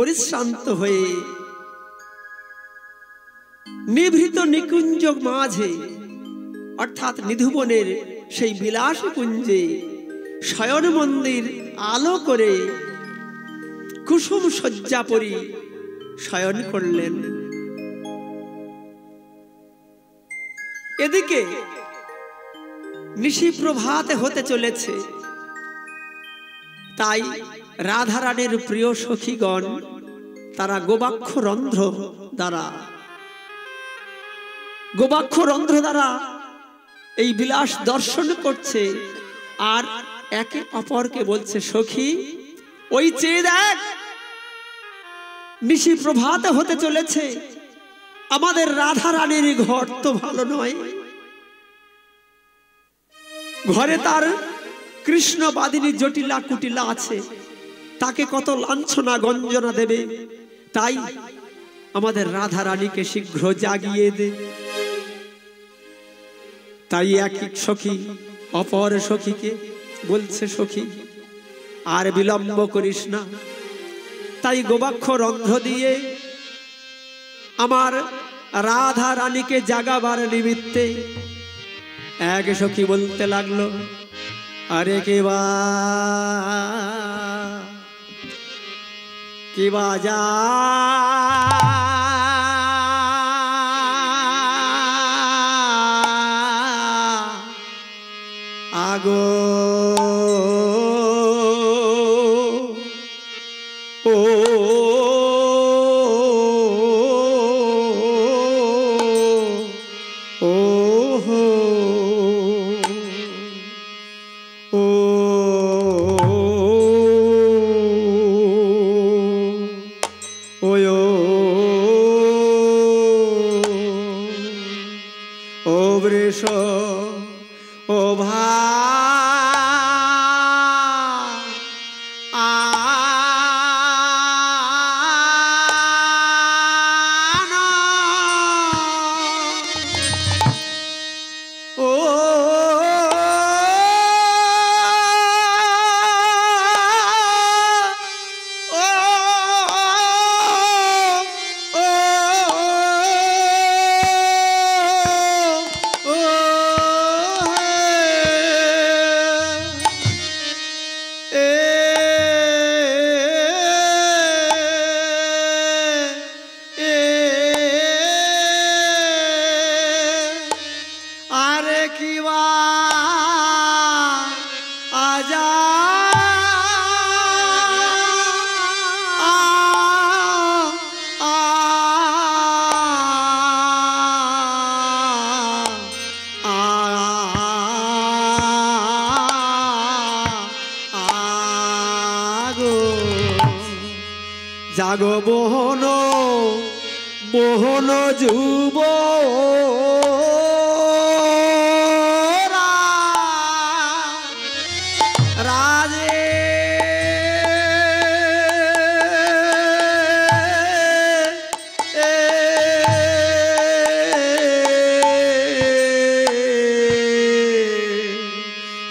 পরিশ্রান্ত হয়ে নিভৃত নিকুঞ্জ মাঝে অর্থাৎ নিধুবনের সেই বিলাস কুঞ্জে শয়ন মন্দির আলো করে কুসুম শয্যা পরি শয়ন করলেন। এদিকে নিশি প্রভাতে হতে চলেছে, তাই রাধারানীর প্রিয় সখীগণ তারা গোবাক্ষ রন্ধ্র দ্বারা এই বিলাস দর্শন করছে আর একে অপরকে বলছে, সখী ওই চেয়ে দেখ, নিশি প্রভাতে হতে চলেছে, আমাদের রাধারানীর ঘর তো ভালো নয়, ঘরে তার কৃষ্ণ বাদিনী জটিলা কুটিলা আছে, তাকে কত লাঞ্ছনা গঞ্জনা দেবে, তাই আমাদের রাধারানীকে শীঘ্র জাগিয়ে দে। তাই এক সখী অপর সখীকে বলছে, সখী আর বিলম্ব করিস না, তাই গোবাক্ষ রন্ধ্র দিয়ে আমার রাধারানীকে জাগাবার নিমিত্তে এক সখী বলতে লাগলো, আরে কেবা যা আগো ও জাগো মোহন মোহন যুব রাজে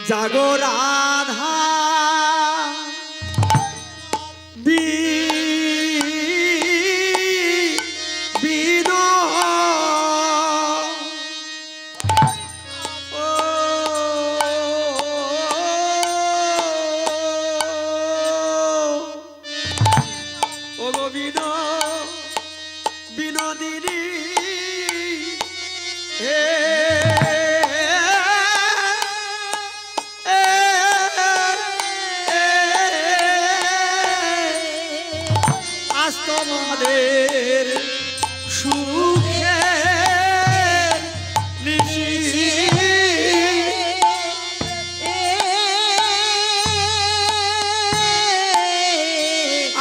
জাগো রাধা বিনোদিনী আজ তোমাদের সুখে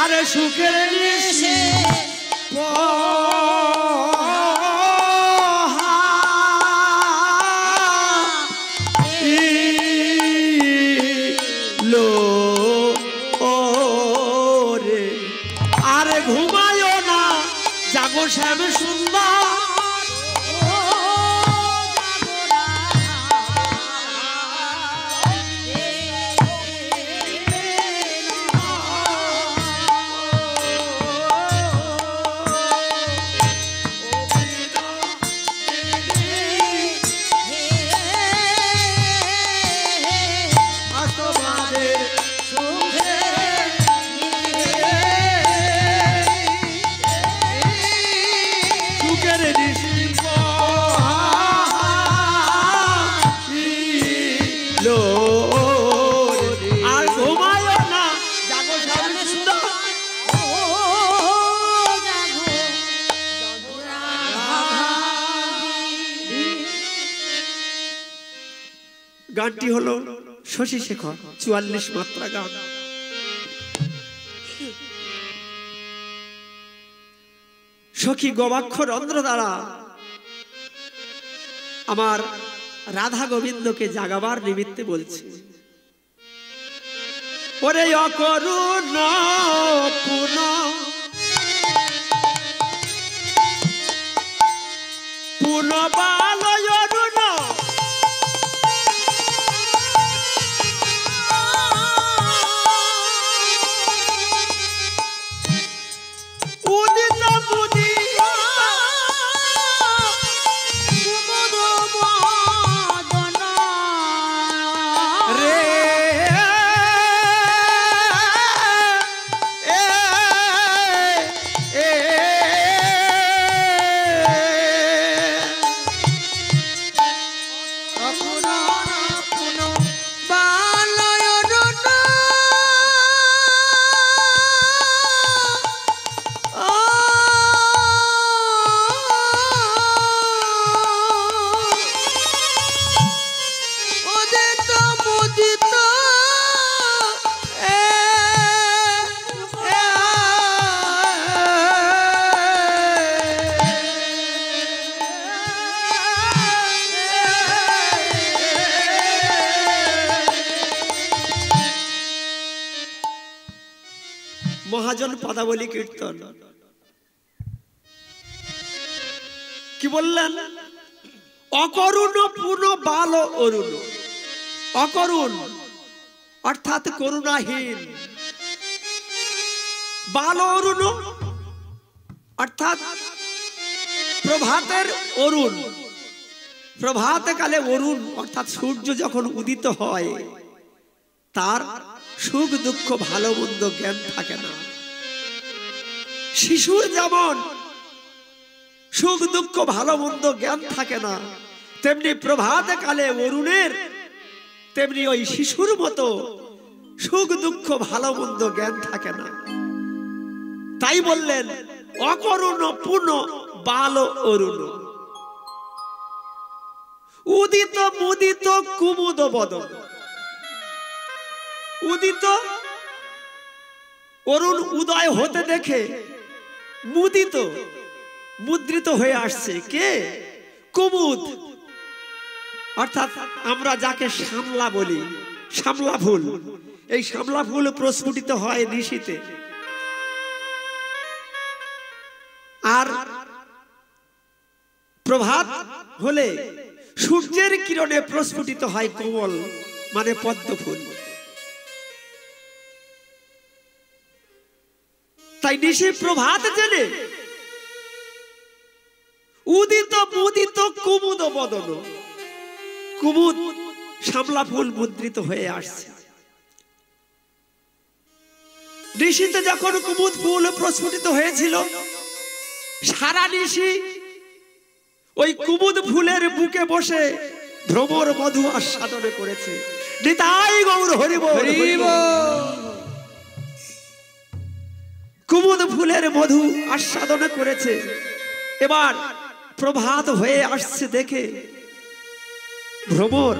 আরে সুখের নিশি আরে ঘুমায়ও না, জাগো শ্যাম সুন্দর গানটি হলো শশী শেখর 44 মাত্রা গান। সখী গবাক্ষর অন্ধ্র দ্বারা আমার রাধা গোবিন্দকে জাগাবার নিমিত্তে বলছে, ওরে অকরুণ পুন পুন বালয় অরুণ উদিত বুদ্ধি রে মহাজন পদাবলী কীর্তন কি বললেন? অকরুণ পুন বাল অরুণ। অকরুণ অর্থাৎ করুণাহীন, বাল অরুণ অর্থাৎ প্রভাতের অরুণ। প্রভাত কালে অরুণ অর্থাৎ সূর্য যখন উদিত হয় তার সুখ দুঃখ ভালো মন্দ জ্ঞান থাকে না। শিশুর যেমন সুখ দুঃখ ভালো মন্দ জ্ঞান থাকে না, তেমনি প্রভাত কালে অরুণের তেমনি ওই শিশুর মতো সুখ দুঃখ ভালো মন্দ জ্ঞান থাকে না। তাই বললেন অকরুণ পুন বাল অরুণ। উদিত মুদিত কুমুদ বদন। উদিত অরুণ উদয় হতে দেখে মুদিত মুদ্রিত হয়ে আসছে কে? কুমুদ অর্থাৎ আমরা যাকে শামলা বলি, শামলা ফুল। এই শামলা ফুল প্রস্ফুটিত হয় নিশীতে, আর প্রভাত হলে সূর্যের কিরণে প্রস্ফুটিত হয় কোমল মানে পদ্ম ফুল। তাই নিশি প্রভাত জেনে উদিত মুদিত কুমুদ বদন। কুমুদ শামলা ফুল মুদ্রিত হয়ে আসছে। নিশিতে যখন কুমুদ ফুল প্রস্ফুটিত হয়েছিল সারা নিশি ওই কুমুদ ফুলের বুকে বসে ভ্রমর মধু আস্বাদন করেছে। নিতাই গৌর হরি বল। কুমুদ ফুলের মধু আস্বাদন করেছে। এবার প্রভাত হয়ে আসছে দেখে ভ্রমর,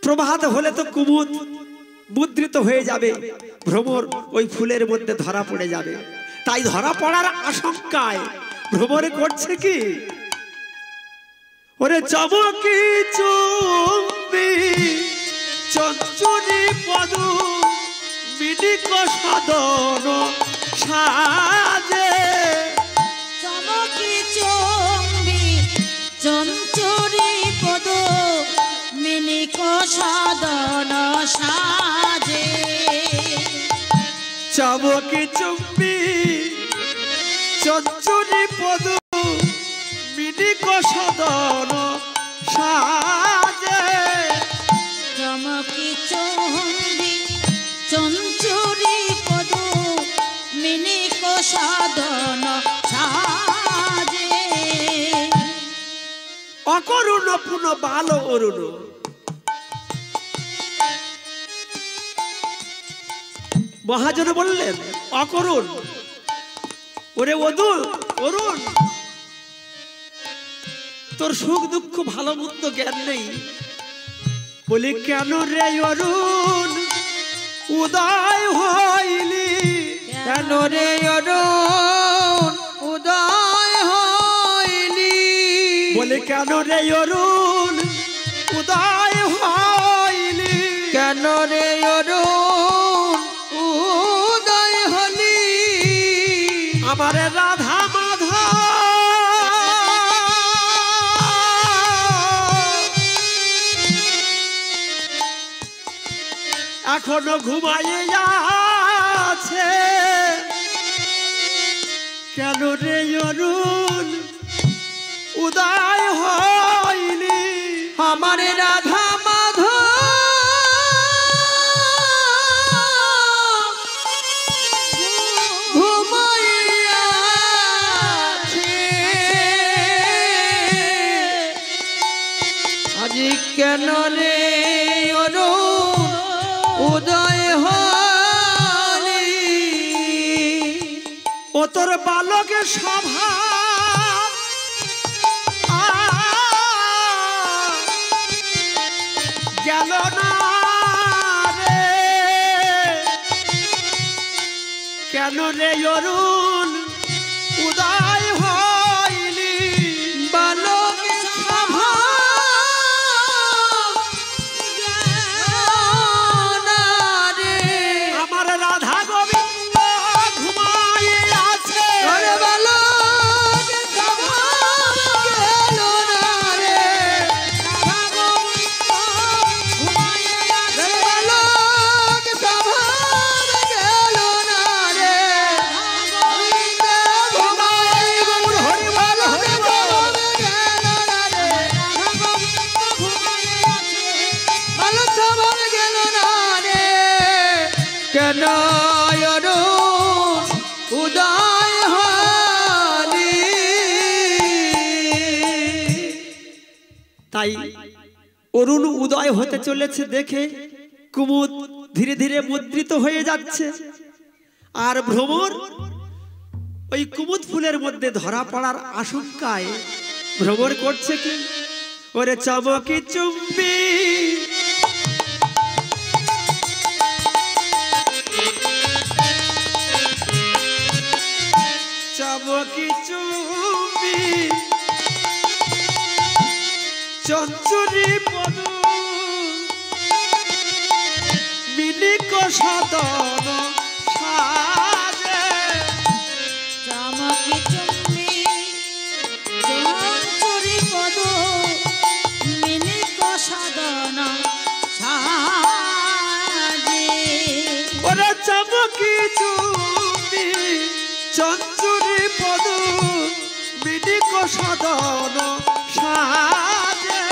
প্রভাত হলে তো কুমুদ মুদ্রিত হয়ে যাবে, ভ্রমর ওই ফুলের মধ্যে ধরা পড়ে যাবে। তাই ধরা পড়ার আশঙ্কায় ভ্রমরে করছে কি, ওরে চমকি চুম্বি চঞ্চুরি পদু মিনিক সাধন সাজে। চমকি চুম্বি চঞ্চুরি পদু মিনিক সাধন সাজে। চমকি চুম্বি চঞ্চুরি পদু মিনিক সাধন সাজে। চমকি চুম্বি চঞ্চুরি পদু মিনিক সাধন সাজে। অকরুণ পুন বাল অরুণ। মহাজন বললেন অকরুণ, ওরে অরুণ তোর সুখ দুঃখ ভালো মন্দ জ্ঞান নেই, বলি কেন রে অরুণ উদয় হইলি, কেন রে অরুণ উদয় হইলি, বলি কেন রে অরুণ উদয় হইলি, কেন রে অরুণ উদয় হলি, আমার রাধা মাধব এখনো ঘুমাইয়া আছে, কেন রে অরুণ উদয় হইলি, আমার রাধা মাধব ঘুমাইয়া আছে, আজি কেন রে অরুণ উদয় হলি, ও তোর বালকের স্বভাব গেল না রে, কেন রে অরুণ উদয় হইলি, বালক আমার রাধা গোবিন্দ ঘুমাই আছে, ওরে বালক স্বভাব গেল না রে, রাধা গোবিন্দ ঘুমাইয়া আছে, ওরে বালক স্বভাব গেল না রে, গোবিন্দ ঘুমাই গুণ হরি বালক স্বভাব গেল না রে, রাধা গোবিন্দ ঘুমাইয়া আছে, বালক স্বভাব গেল না রে, কেন অরুণ উদয় হলি, তাই অরুণ উদয় হতে চলেছে দেখে কুমুদ ধীরে ধীরে মুদ্রিত হয়ে যাচ্ছে, আর ভ্রমর ওই কুমুদ ফুলের মধ্যে ধরা পড়ার আশঙ্কায় ভ্রমর করছে কি, ওরে চমকি চুম্বি চমকি চুম্বি চঞ্চুরি পদু মিলিক সদন সাজে, চমকি চুম্বি চঞ্চুরি পদ মিলিক সাধন সাজে, ওরে চমকি চুম্বি চঞ্চুরি পদু মিলিক সদন সাজে,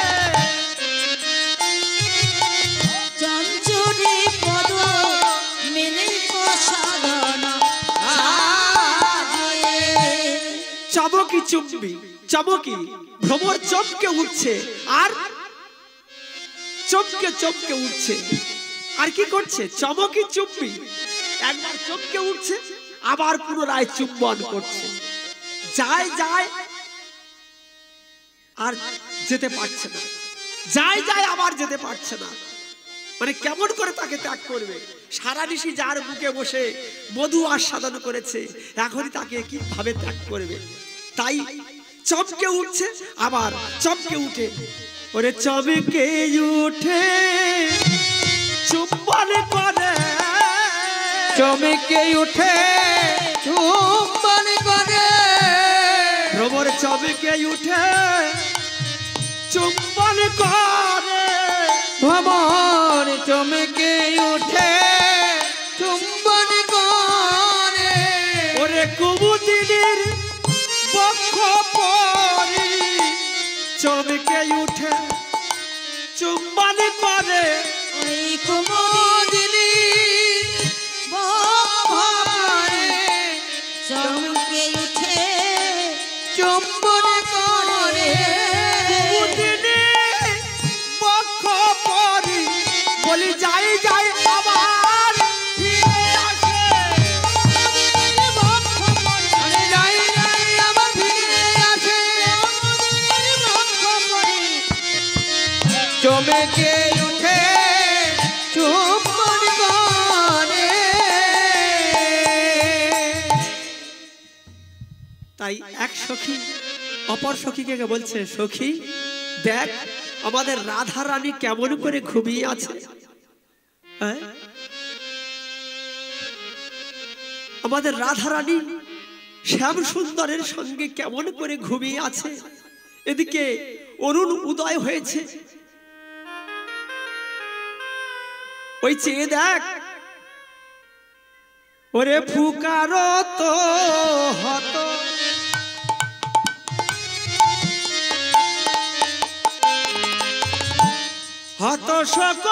চঞ্চুরি পদ মিলিক সাধন সাজে, চমকি চুম্বি চমকি ভ্রমর চমকে উঠছে, আর চমকে চমকে উঠছে, আর কি করছে, চমকি চুম্বি একবার চমকে উঠছে আবার পুনরায় চুম্বন করছে, যায় যায় আর যেতে পারছে না, যায় যায় আবার যেতে পারছে না, মানে কেমন করে তাকে ত্যাগ করবে, সারা নিশি যার বুকে বসে মধু আস্বাদন করেছে এখনই তাকে কিভাবে ত্যাগ করবে, তাই চমকে উঠছে আবার চমকে উঠে, ওরে চমকে উঠে চুম্বন করে, চমকে উঠে চুম্বন করে, ভ্রমর চমকে উঠে চুম্বন করে, ভ্রমর চমকে উঠে চুম্বন করে, ওরে কুমুদিনীর বক্ষ পরি চমকে উঠে চুম্বন করে, ওই কুমুদিনী বক্ষরে চমকে উঠে চুম্বন করে, কুমুদিনী বক্ষ পরি বলি যাই যাই আবার ফিরে আসে, আরে যাই যাই আবার ফিরে আসে, চমকে উঠে তাই এক সখী অপর সখীকে বলছে, সখী দেখ আমাদের রাধা রানী কেমন করে ঘুমিয়ে আছে। হ্যাঁ, আমাদের রাধা রানী শ্যাম সুন্দরের সঙ্গে কেমন করে ঘুমিয়ে আছে। এদিকে অরুণ উদয় হয়েছে, ওই চেয়ে দেখ, ওরে ফুকারো তো হত হত শোক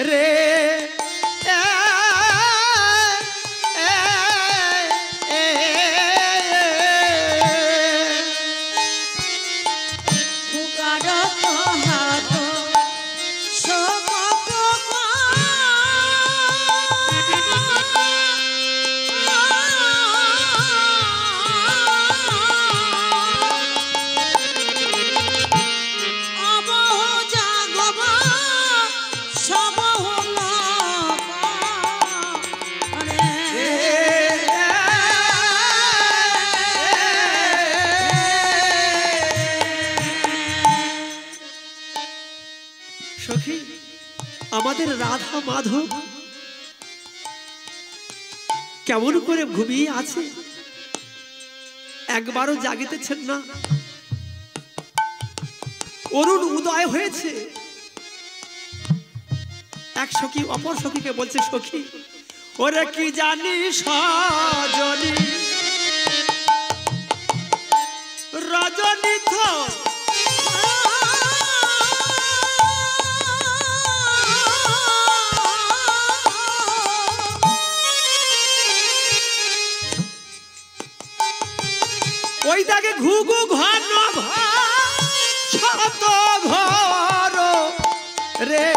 রে সখী, আমাদের রাধা মাধব কেমন করে ঘুমিয়ে আছে, একবারও জাগিতেছেন না। অরুণ উদয় হয়েছে, এক সখী অপর সখীকে বলছে, সখী ওরে কি জানি সজনী রজনী তো ওই দাগে ঘুঘু ঘন শত ঘর রে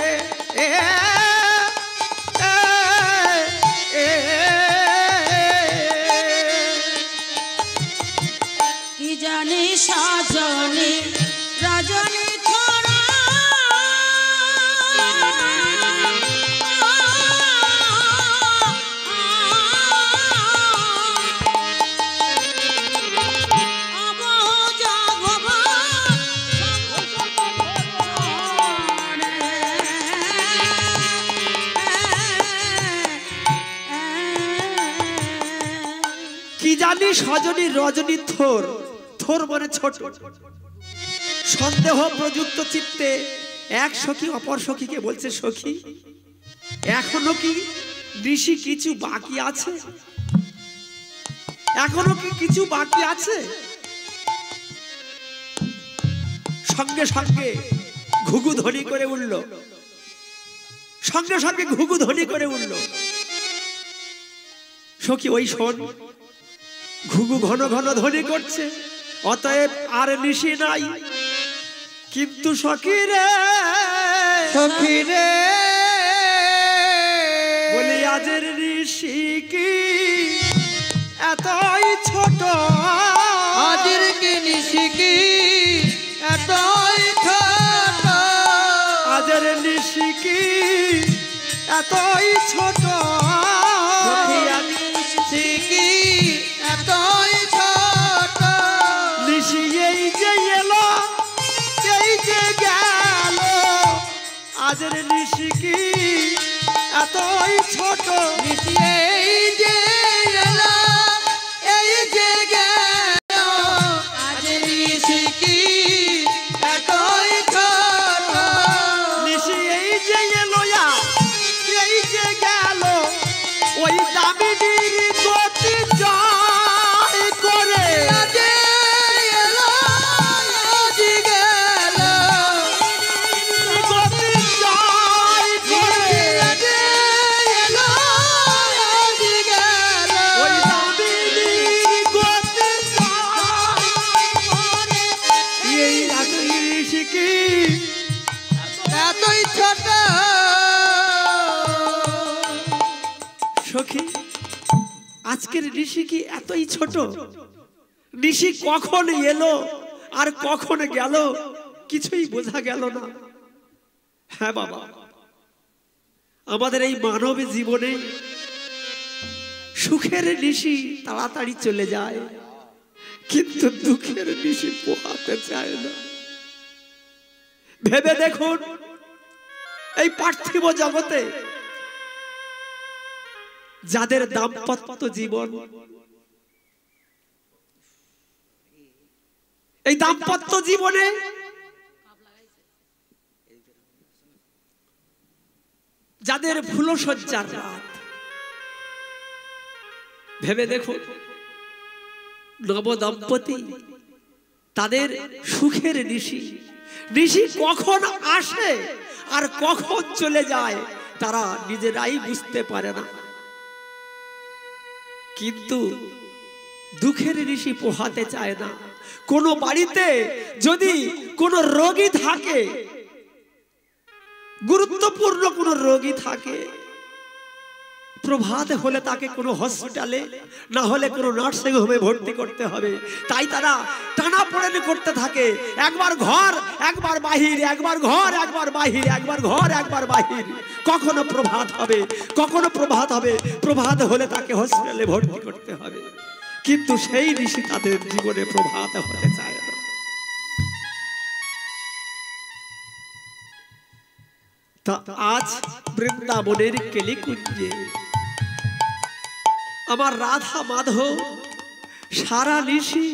কি জানি সাজনী রজনী থরা কি জানি সজনী রজনী থোর, থোর মানে ছোট। সন্দেহ প্রযুক্ত চিত্তে এক সখী অপর সখীকে বলছে, সখী এখনো কি ঋষি কিছু বাকি আছে, এখনো কি কিছু বাকি আছে। সঙ্গে সঙ্গে ঘুঘু ধ্বনি করে উঠল, সঙ্গে সঙ্গে ঘুঘু ধ্বনি করে উঠল। সখী ওই শোন, ঘুঘু ঘন ঘন ধ্বনি করছে, অতএব আর নিশি নাই। কিন্তু সখী রে, সখী রে বলি আজের ঋষি কি এতই ছোট, আজের কি নিশি কি এতই ছোট, আজের ঋষি কি এতই ছোট, সখী আমি নিশি কি এতই ছোট, নিশি এই যে এলো এই যে গেল, আজের ঋষি কি এতই ছোট, নিশি এই যে এলো এই যে গেল, আজ নিশি কি এতই ছোট, নিশি এই যে এলো এই যে গেল, ওই দামিনীর গতি জয় করে, আজ এলো আজ গেল, গতি জয় করে, আজ এলো আজ আজকের ঋষি কি এতই ছোট? ঋষি কখন এলো আর কখন গেল কিছুই বোঝা গেল না। হ্যাঁ বাবা, আমাদের এই মানব জীবনে সুখের ঋষি তাড়াতাড়ি চলে যায়, কিন্তু দুঃখের ঋষি পোহাতে চায় না। ভেবে দেখুন, এই পার্থিব জগতে যাদের দাম্পত্য জীবন, এই দাম্পত্য জীবনে যাদের ফুলশয্যার রাত, ভেবে দেখুন নব দম্পতি তাদের সুখের ঋষি, ঋষি কখন আসে আর কখন চলে যায় তারা নিজেরাই বুঝতে পারে না। কিন্তু দুঃখের ঋষি পোহাতে চায় না। কোন বাড়িতে যদি কোন রোগী থাকে, গুরুত্বপূর্ণ কোন রোগী থাকে, প্রভাত হলে তাকে কোনো হসপিটালে না হলে কোনো নার্সিং হোমে ভর্তি করতে হবে, তাই তারা টানাপোড়েন করতে থাকে। একবার ঘর একবার বাহির, একবার ঘর একবার বাহির, একবার ঘর একবার বাহির। কখনো প্রভাত হবে, কখনো প্রভাত হবে, প্রভাত হলে তাকে হসপিটালে ভর্তি করতে হবে। কিন্তু সেই ঋষি তাদের জীবনে প্রভাত হতে চায় না। তা আজ বৃন্দাবনের কেলিকুঞ্জে আমার রাধা মাধব সারা নিশি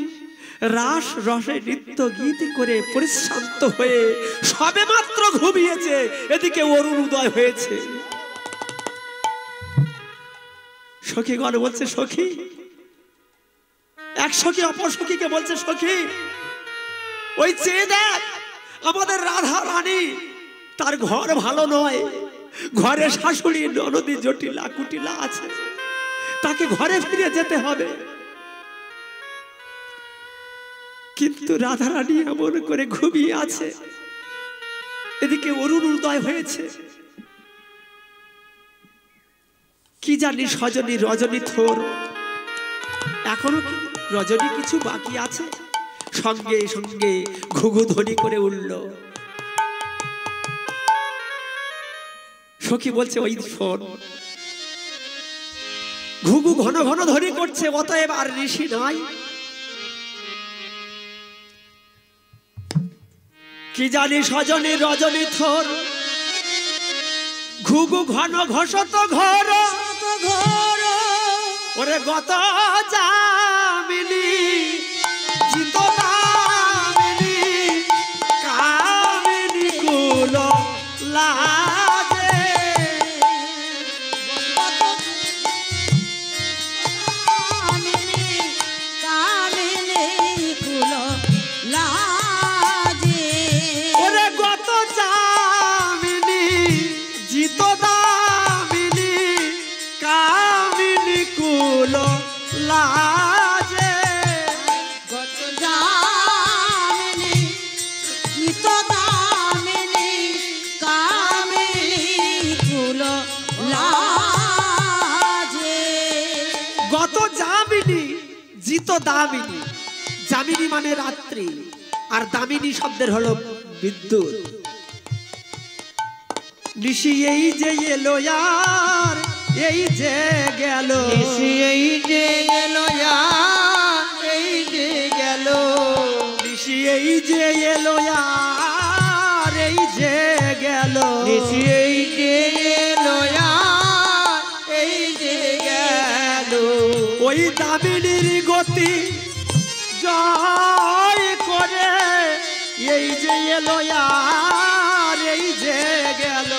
রাস রসে নৃত্য গীত করে পরিশ্রান্ত হয়ে সবে মাত্র ঘুমিয়েছে, এদিকে অরুণ উদয় হয়েছে। সখীগণ বলছে, সখী, এক সখী অপর সখীকে বলছে, সখী ওই চেয়ে দেখ, আমাদের রাধা রানী তার ঘর ভালো নয়, ঘরে শাশুড়ি ননদি জটিলা কুটিলা আছে, তাকে ঘরে ফিরে যেতে হবে। কিন্তু রাধা রানী এমন করে ঘুমিয়ে আছে, এদিকে অরুণ উদয় হয়েছে। কি জানি সজনী রজনী থোর, এখনো কি রজনী কিছু বাকি আছে? সঙ্গে সঙ্গে ঘুঘু ধ্বনি করে উঠল। সখী বলছে, ওই শোন, ঘুঘু ঘন ঘন ধ্বনি করছে, অতএব আর ঋষি নাই। কি জানি সজনী রজনী থোর, ঘুঘু ঘন ঘষত ঘর, ওরে গত যামিনী জিত নামিনী কামিনী কুল লাজে, ওরে গত যামিনী জিত দামিনী কামিনী কুল লাজে, গত যামিনী জিত দামিনী কামিনী কুল লাজে। গত যামিনী জিত দামিনী, যামিনী মানে রাত্রি, আর দামিনী শব্দের হলো বিদ্যুৎ। নিশি এই যে এলো আর এই যে গেল, নিশি এই যে গেল এই যে গেল, নিশি এই যে এলো আর এই যে গেল, নিশি এই যে এলো এই যে গেল। ওই দামিনীর গতি জয় করে এই যে এলো আর এই যে গেল,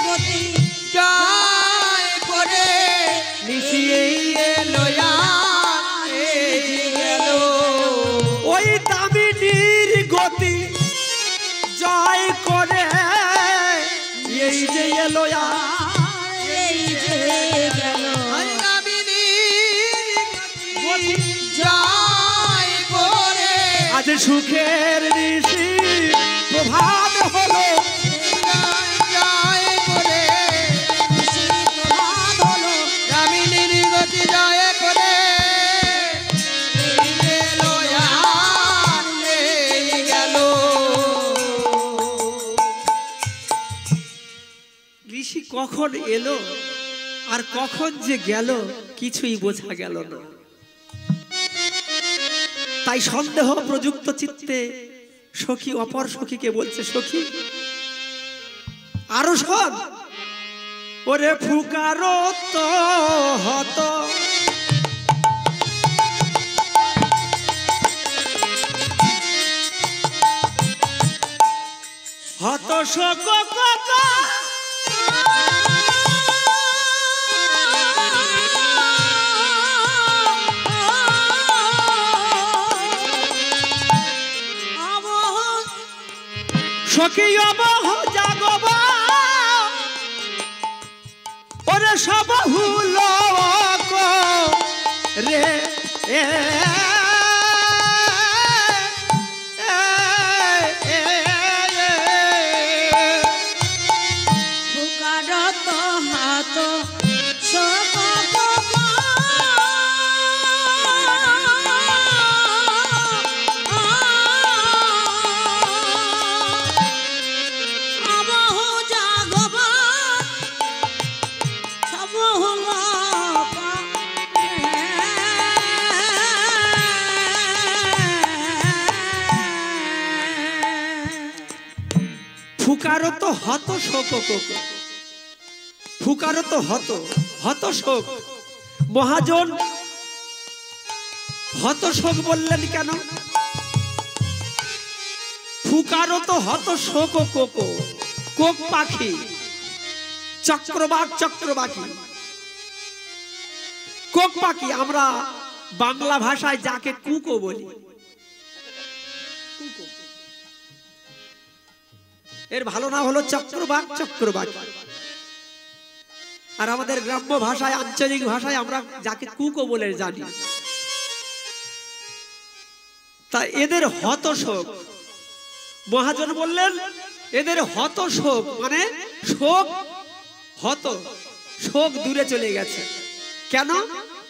গতি জয় করে নিশি এই এলো এই যে গেল। ওই দামিনীর গতি জয় করে এই যে এলো এই যে গেল, জয় করে আজ সুখের ঋষি প্রভাত হলো, জয় করে প্রভাত হলো, পিসি কখন এলো আর কখন যে গেল কিছুই বোঝা গেল না। তাই সন্দেহ প্রযুক্ত চিত্তে সখী অপর সখীকে বলছে, সখী আরো শোন, ওরে ফুকারো তো হত হত শোক সখী অবহ জাগব ওরে সব হুল রে ফুকারত হাত শোক ফুকারত হত শোক ফুকারত হত হত শোক। মহাজন হত শোক বললেন কেন? ফুকারত হত শোক কোক পাখি চক্রবাক চক্রবাকি কোক পাখি, আমরা বাংলা ভাষায় যাকে কুকো বলি, এর ভালো নাম হলো চক্রবাক চক্রবাকি। আর আমাদের গ্রাম্য ভাষায় আঞ্চলিক ভাষায় আমরা যাকে কুকো বলে জানি। তা এদের হত শোক, মহাজন বললেন এদের হত শোক মানে শোক হত শোক দূরে চলে গেছে। কেন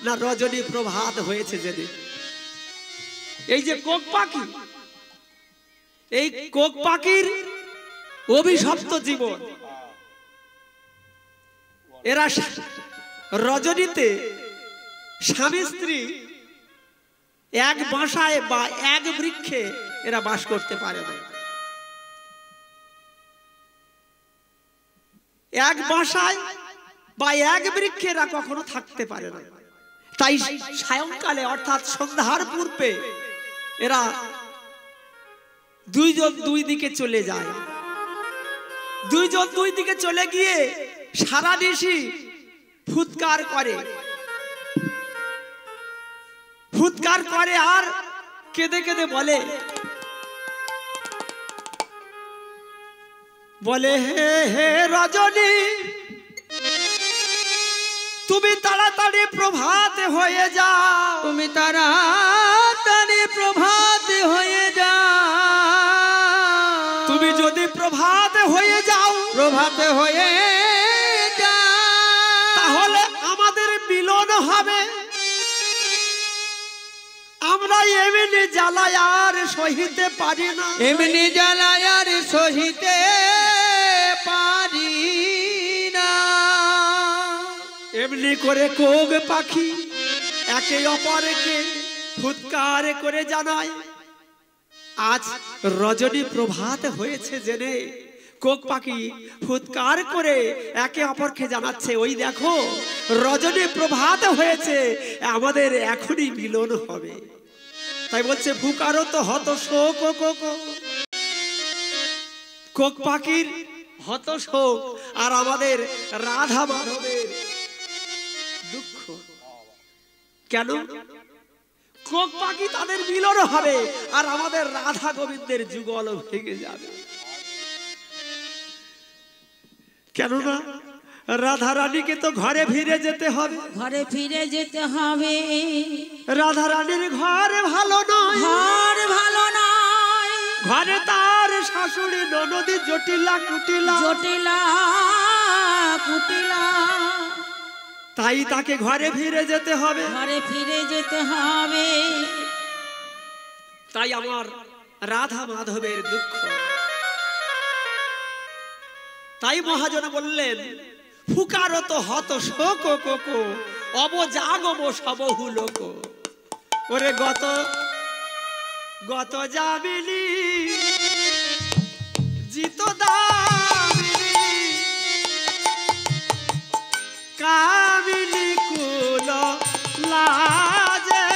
না রজনী প্রভাত হয়েছে যেদিন। এই যে কোক পাখি, এই কোক পাখির অভিশপ্ত জীবন, এরা রজনীতে স্বামী স্ত্রী এক বাসায় বা এক বৃক্ষে এরা বাস করতে পারে না। এক বাসায় বা এক বৃক্ষে এরা কখনো থাকতে পারে না। তাই সায়ংকালে অর্থাৎ সন্ধ্যার পূর্বে এরা দুইজন দুই দিকে চলে যায়। দুইজন দুই দিকে চলে গিয়ে সারা নিশি ফুৎকার করে, ফুৎকার করে আর কেঁদে কেঁদে বলে বলে হে হে রজনী, তুমি তাড়াতাড়ি প্রভাত হয়ে যাও, তুমি তাড়াতাড়ি প্রভাত হয়ে যাও, তুমি যদি প্রভাত হয়ে যাও, প্রভাত হয়ে যাও, তাহলে আমাদের মিলন হবে। আমরা এমনি জ্বালায় আর সহিতে পারি না, এমনি জ্বালায় আর সহিতে পারি না। এমনি করে কোক পাখি একে অপরকে ফুৎকার করে জানায় আজ রজনী প্রভাত হয়েছে জেনে কোক পাখি ফুৎকার করে একে অপরকে জানাচ্ছে, ওই দেখো রজনী প্রভাত হয়েছে, আমাদের এখনই মিলন হবে। তাই বলছে ফুকারো তো হত শোক কোক পাখির হত শোক আর আমাদের রাধা মাধবের দুঃখ। কেন? কোক পাখি তাদের মিলন হবে আর আমাদের রাধা গোবিন্দের যুগল ভেঙে যাবে। কেননা রাধা রানীকে তো ঘরে ফিরে যেতে হবে, ঘরে ফিরে যেতে হবে। রাধা রানীর ঘর ভালো নয়, ঘর ভালো নয়, ঘরে তার শাশুড়ি ননদী জটিলা কুটিলা, জটিলা কুটিলা, তাই তাকে ঘরে ফিরে যেতে হবে। ঘরে ফিরে যেতে হবে। তাই আমার রাধা মাধবের দুঃখ। তাই মহাজন বললেন ফুকারত হত শোক কোকো অবজাগব সবহু লোক। ওরে গত গত যামিনী জিত দামিনী কামিনী কুল লাজে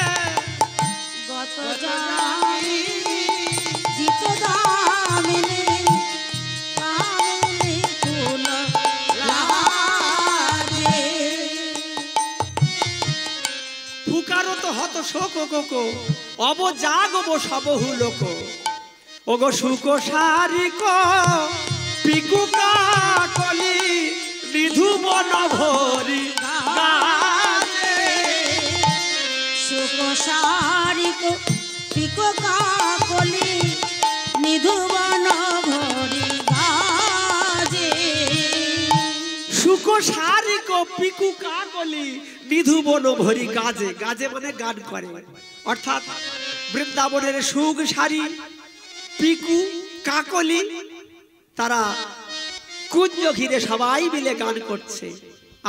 গত যামিনী জিত দামিনী কামিনী কুল লাজে। ফুকারত হত শোক কোকো অবজাগব সবহু লোক। ওগো সুক সারিক পিকু কাকলি নিধু বন ভরি গাজে। সুখ সারিক পিক কাকলি নিধুবন ভরি গাজে। সুক সারিক পিকু কাকলি নিধু বন ভরি গাজে। গাজে মানে গান করে, অর্থাৎ বৃন্দাবনের সুখ সারি পিকু কাকলি তারা কুঞ্জ ঘিরে সবাই মিলে গান করছে।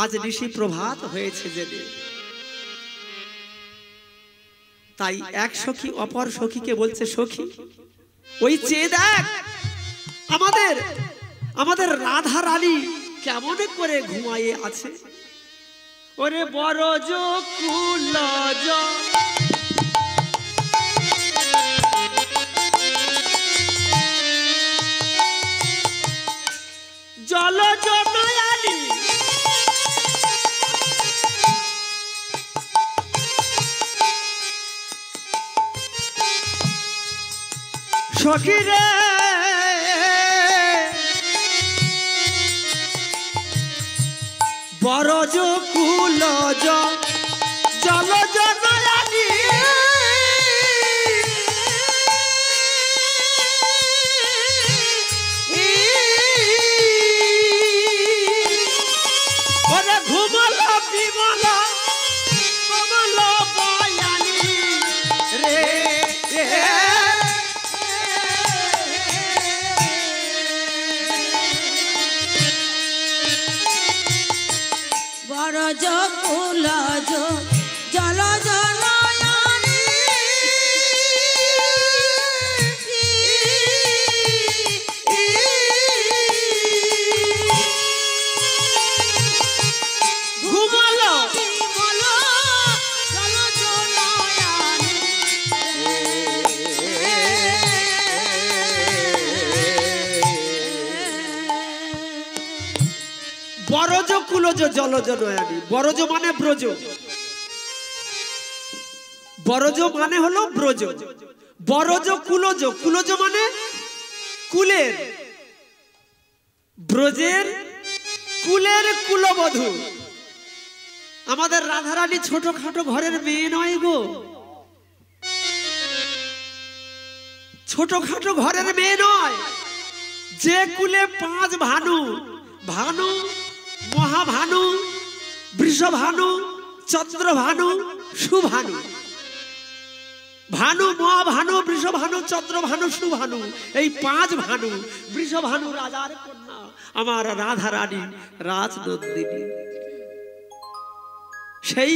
আজ ঋষি প্রভাত হয়েছে জেনে, তাই এক সখী অপর সখীকে বলছে, সখী ওই চেয়ে দেখ আমাদের আমাদের রাধা রানী কেমন করে ঘুমায়ে আছে। ওরে বরজ কুলজ জলজ নয়নী সখী রে বরজ কুলজ জলজ নয়নী ওরে ঘুমল বিমল কমল বয়ানী রে বরজ কুলজ জলজ নয়নী ঘুমল বিমল জলজ নয়নী। বরজ কুলজ জলজ নয়নী। বরজ মানে ব্রজ, বরজ মানে হলো ব্রজ। বরজ কুলজ, কুলজ মানে কুলের, ব্রজের কুলের কুলবধূ। আমাদের রাধারানী ছোটখাটো ঘরের মেয়ে নয় গো, ছোটখাটো ঘরের মেয়ে নয়। যে কুলে 5 ভানু, ভানু মহাভানু বৃষভানু চন্দ্রভানু সুভানু, ভানু মহাভানু বৃষভানু চন্দ্রভানু সুভানু, এই 5 ভানু। বৃষভানু রাজার কন্যা আমার রাধা রানী রাজনন্দিনী। সেই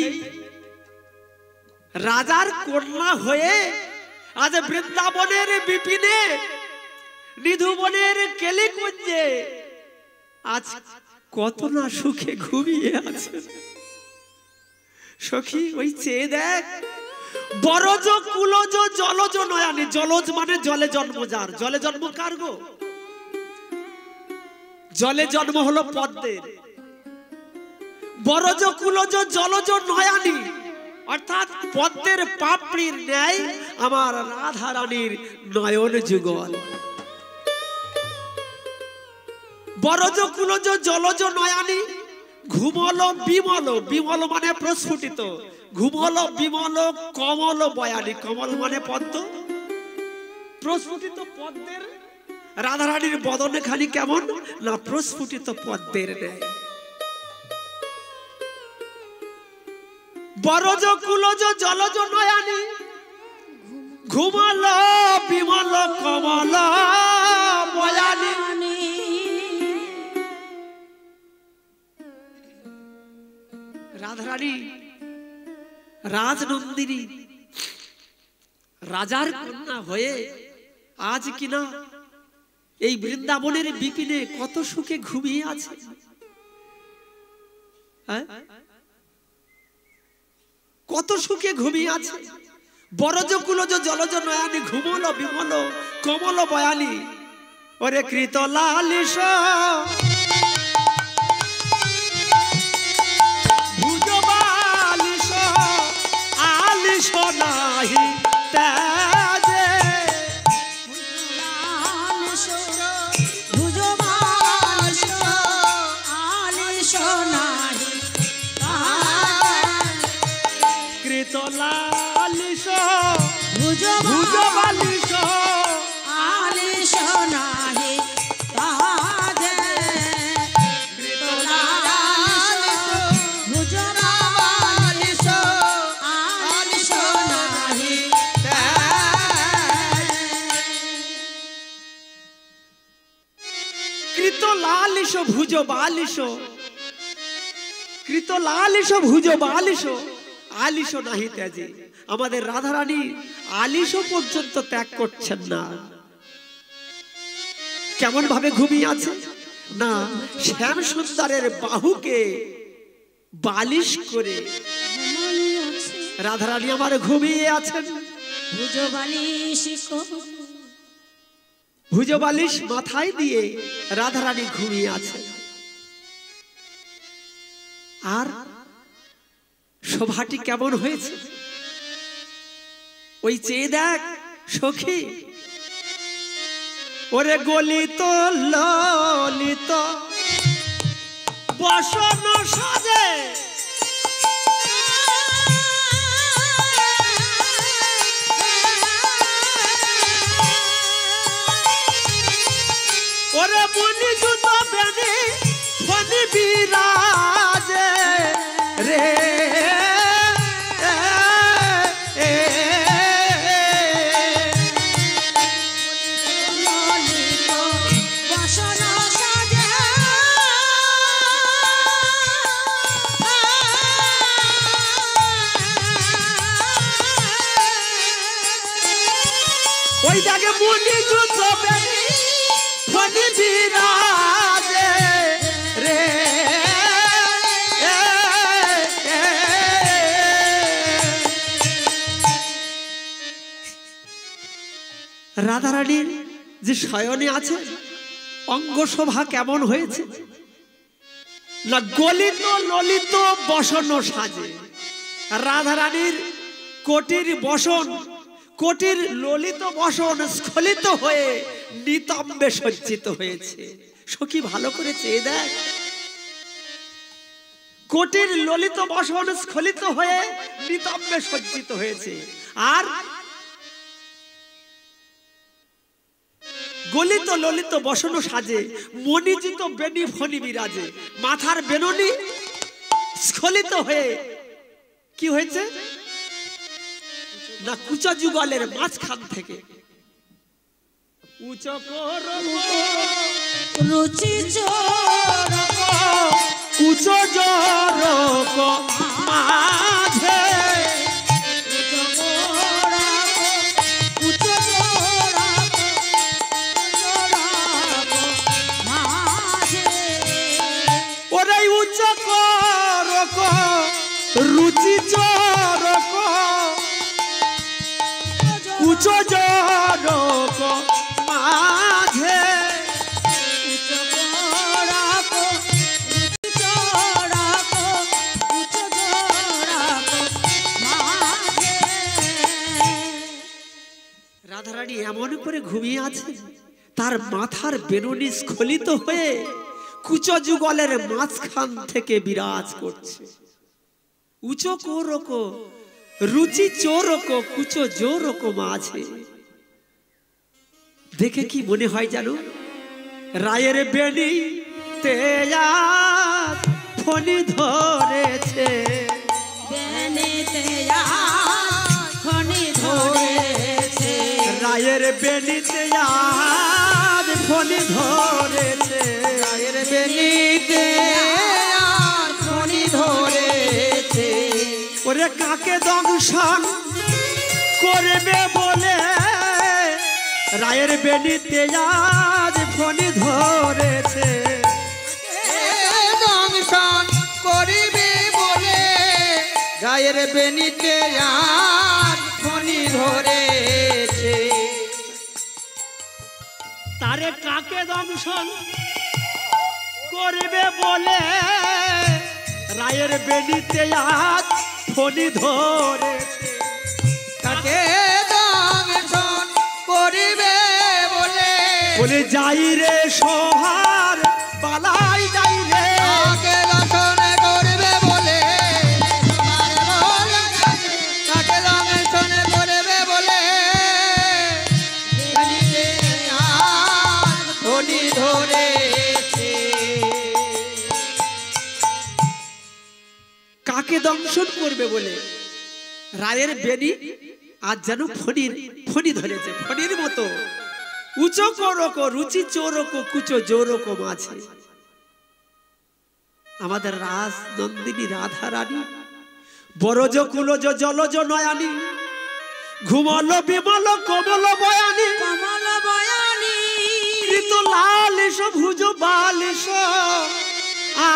রাজার কন্যা হয়ে আজ বৃন্দাবনের বিপিনে নিধুবনের কেলিকুঞ্জে আজ কত না সুখে ঘুমিয়ে আছে। সখী ওই চেয়ে দেখ বরজ কুলজ জলজ নয়নী। জলজ মানে জলে জন্ম যার, জলে জন্ম কার গো? জলে জন্ম হলো পদ্মের। বরজ কুলজ জলজ নয়নী অর্থাৎ পদ্মের পাপড়ির ন্যায় আমার রাধা রানীর নয়ন যুগল। বরজ কুলজ জলজ নয়নী ঘুমল বিমল, বিমল মানে প্রস্ফুটিত, ঘুমল বিমল কমল বয়ানী। কমল মানে পদ্ম, প্রস্ফুটিত পদ্মের রাধারানীর বদনে খানি কেমন না প্রস্ফুটিত পদ্মের ন্যায়। বরজ কুলজ জলজ নয়নী ঘুমল বিমল কমল বয়ানী। রাধারানী রাজনন্দিনী রাজার কন্যা হয়ে আজ কিনা এই বৃন্দাবনের বিপিনে কত সুখে ঘুমিয়ে আছে। কত সুখে ঘুমিয়ে আছে। বরজ কুলজ জলজ নয়ানি ঘুমল বিমল কমল বয়ানি ওরে কৃত লালিস ভুজ বালিস আলিস নাহি তেজে কৃত লালিস ভুজ বালিস আলিস নাহি তাজে কৃত লালিস ভুজ বালিস আলিস নাহি কৃত লালিস ভুজ বালিস কৃত লালিস ভুজ বালিস আলিস নাহি তেজে। আমাদের রাধারানী আলিস পর্যন্ত ত্যাগ করছেন না। কেমন ভাবে ঘুমিয়ে আছে না, শ্যাম সুন্দরের বাহুকে বালিশ করে রাধারানী আমার ঘুমিয়ে আছেন। ভুজ বালিশ মাথায় দিয়ে রাধারানী ঘুমিয়ে আছেন। আর শোভাটি কেমন হয়েছে ওই চেয়ে দেখ সখী। ওরে গলিত ললিত বসন সাজে ওরে মুনি জুত বেনি ফনি বিরাজে রে ওই জায়গায় মুনি জুত বেনি ফনি বিরাজে রে রাধারানীর যে শয়নে আছে অঙ্গ শোভা কেমন হয়েছে না, গলিত ললিত বসন সাজে। রাধারানীর কোটির বসন কোটির ললিত বসন স্খলিত হয়ে নিতম্বে সজ্জিত হয়েছে। সখী ভালো করে চেয়ে দেখ, কোটির ললিত বসন স্খলিত হয়ে নিতম্বে সজ্জিত হয়েছে। আর গলিত ললিত বসন সাজে মণিজিত বেনি ফণি বিরাজে। মাথার বেননি স্খলিত হয়ে কি হয়েছে না, কুচা যুগলের মাঝখান থেকে উঁচ রুচি চোরক কুচ জরক মাঝে ওরে উচ্চ করক রুচি চরক উচ্চ জরক মাঝে রাধারানী এমন করে ঘুমিয়ে আছে, তার মাথার বেননি স্খলিত হয়ে কুচ যুগলের মাঝখান থেকে বিরাজ করছে। উচ কোরক রুচি চোরক কুচ জোরক মাঝে। দেখে কি মনে হয় জানো, রায়ের বেনি তেয়ার ফণি ধরেছে, রায়ের বেনি তেয়ার ফণি ধরেছে, রায়ের বেনি তেয়ার ফণি ধরেছে। কাকে দংশন করবে বলে রায়ের বেনিতে আজ ফণি ধরেছে। দংশন করিবে বলে রায়ের বেনিতে আজ ফণি ধরেছে। তারে কাকে দংশন করবে বলে রায়ের বেনিতে আজ ফণি ধরেছে। কাকে দংশন করিবে বলে বলে যাই রে সোহার পালাই যাই রে। কাকে দংশন করবে বলে কাকে দংশন করবে বলে বেনিতে আজ ফণি ধরেছে। কাকে দংশন করবে বলে রায়ের বেনি আজ যেন ফণি ধরেছে। ফণির মতো উঁচো করকো রুচি চোরকো কুচো জোরকো মাঝে আমাদের রাজ নন্দিনী রাধা রানী বরজ কুলজ জলজ নয়ানী ঘুমল বিমল কমল বয়ানী কমল বয়ানী কৃত লালিস ভুজ বালিস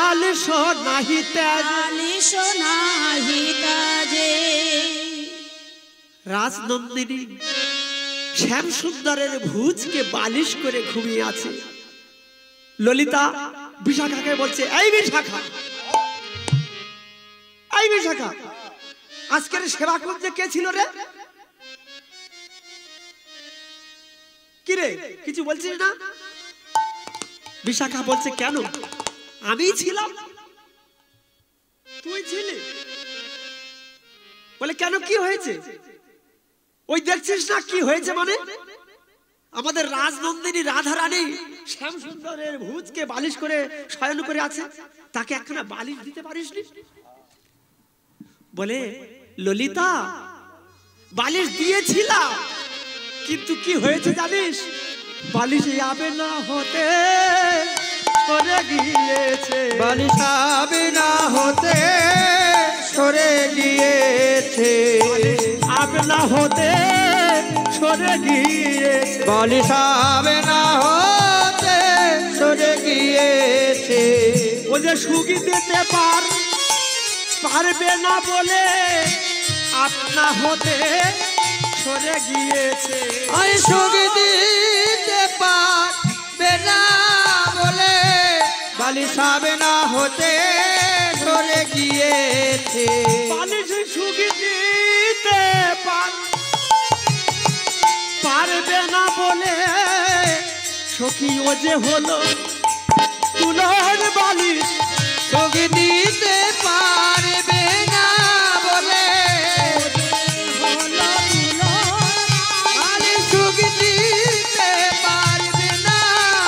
আলিস নাহি তেজ। আলিস নাহি কাজে। রাজনন্দিনী শ্যাম সুন্দরের ভুজকে বালিশ করে ঘুমিয়ে আছে। ললিতা বিশাখাকে বলছে, এই বিশাখা, এই বিশাখা, আজকের সেবা করতে কে ছিল রে? কি রে কিছু বলছিস না? বিশাখা বলছে, কেন? আমি ছিলাম, তুই ছিলি? বলে কেন, কি হয়েছে? ওই দেখছিস না কি হয়েছে? মানে আমাদের রাজনন্দিনী রাধা রানী শ্যাম সুন্দরের ভুজকে বালিশ করে শয়ন করে আছে, তাকে একখানা বালিশ দিতে পারিসনি? বলে ললিতা, বালিশ দিয়েছিলাম, কিন্তু কি হয়েছে জানিস? বালিশ যাবে না হতে সরে গিয়েছে। বালিশ আবে না হতে সরে গিয়েছে। আবে না হতে সরে গিয়েছে। বালিশ আবে না হতে সরে গিয়েছে। ও যে সুগি দিতে পারবে না বলে আপনা হতে সরে গিয়েছে। ওই সুগি দিতে পারবে না বলে বালিশ আবে না হতে সরে গিয়েছে। বালিশ সুগি দিতে পারবে না বলে সখী ও যে হলো তুলোর বালিশ। সুগি দিতে পারবে না বলে হলো তুলোর বালিশ সুগি দিতে পারবে না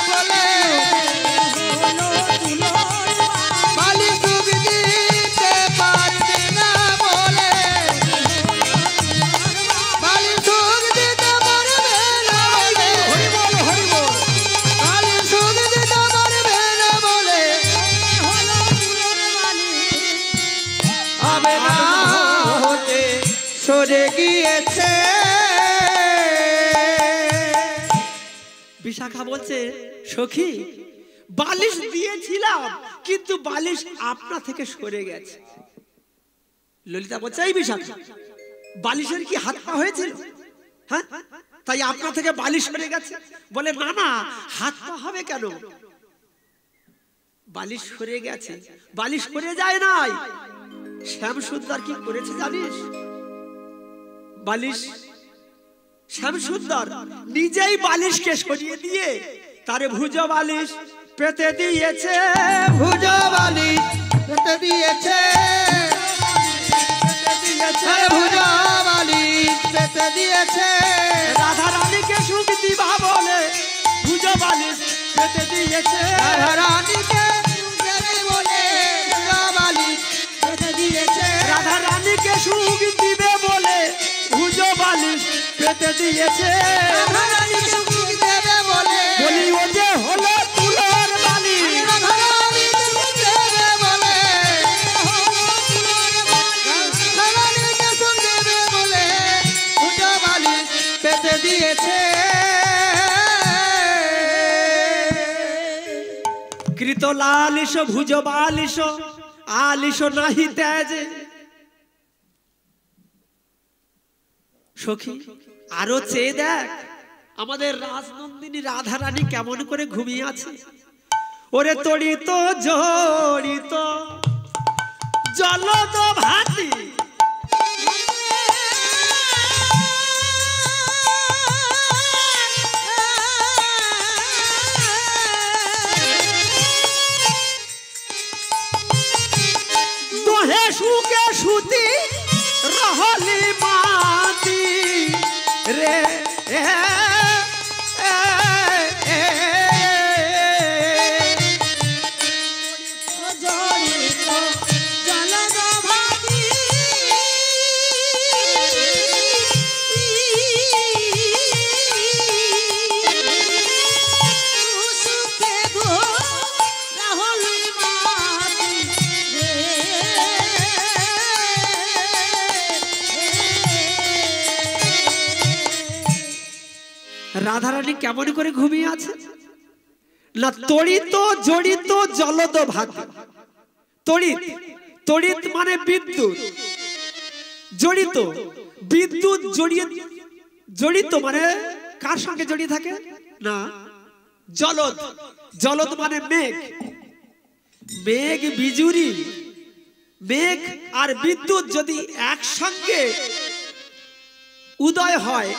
বলে হলো তুলোর বালিশ সুগি দিতে পারবে না বলে বালিশ সুগি দিতে পারবে না বলে হরি বল বালিশ সুগি দিতে পারবে না বলে হলো তুলোর বালি। আবে না হতে সরে গিয়েছে। বিশাখা বলছে, সখী বালিশ দিয়েছিলাম, কিন্তু বালিশ আপনা থেকে সরে গেছে। ললিতা বলছে, এই বিশাখা, বালিশের কি হাত পা হয়েছিল? হ্যাঁ, তাই আপনা থেকে বালিশ সরে গেছে? বলে না না, হাত পা হবে কেন? বালিশ সরে গেছে, বালিশ সরে যায় নাই। শ্যাম সুন্দর কি করেছে জানিস? বালিশ শ্যাম সুন্দর নিজেই বালিশকে সরিয়ে দিয়ে তারে ভুজ বালিশ পেতে দিয়েছে। ভুজ বালিশ পেতে দিয়েছে। ভুজ বালিশ পেতে দিয়েছে। রাধা রানীকে সুখ দিবা বলে ভুজ বালিশ পেতে দিয়েছে। রাধা রানীকে দেবে বলে ভুজ বালিশ পেতে দিয়েছে। রাধা রানীকে সুখ দিবে বলে ভুজ বালিশ পেতে দিয়েছে। রাধা রানীকে সুখ দেবে বলে বলি ও যে হলো তুলোর বালিশ। রাধা রানীকে সুখ দেবে বলে রাধা রানীকে কৃত লালিশ ভুজ বালিশ আলিশ নাহি তেজে। সখী আরো চেয়ে দেখ আমাদের রাজনন্দিনী রাধারানী কেমন করে ঘুমিয়ে আছে। ওরে তড়িত জড়িত জলদ ভাতি দোহে সুকে সুতি রহলি মাতি রে রাধারানী কেমন করে ঘুমিয়ে আছে না। তড়িত জড়িত জলদ ভাতি। তড়িৎ তড়িৎ মানে বিদ্যুৎ, জড়িত বিদ্যুৎ জড়িয়ে জড়িত মানে কার সঙ্গে জড়িয়ে থাকে না। জলদ জলদ মানে মেঘ, মেঘ বিজুরি মেঘ আর বিদ্যুৎ যদি একসঙ্গে উদয় হয়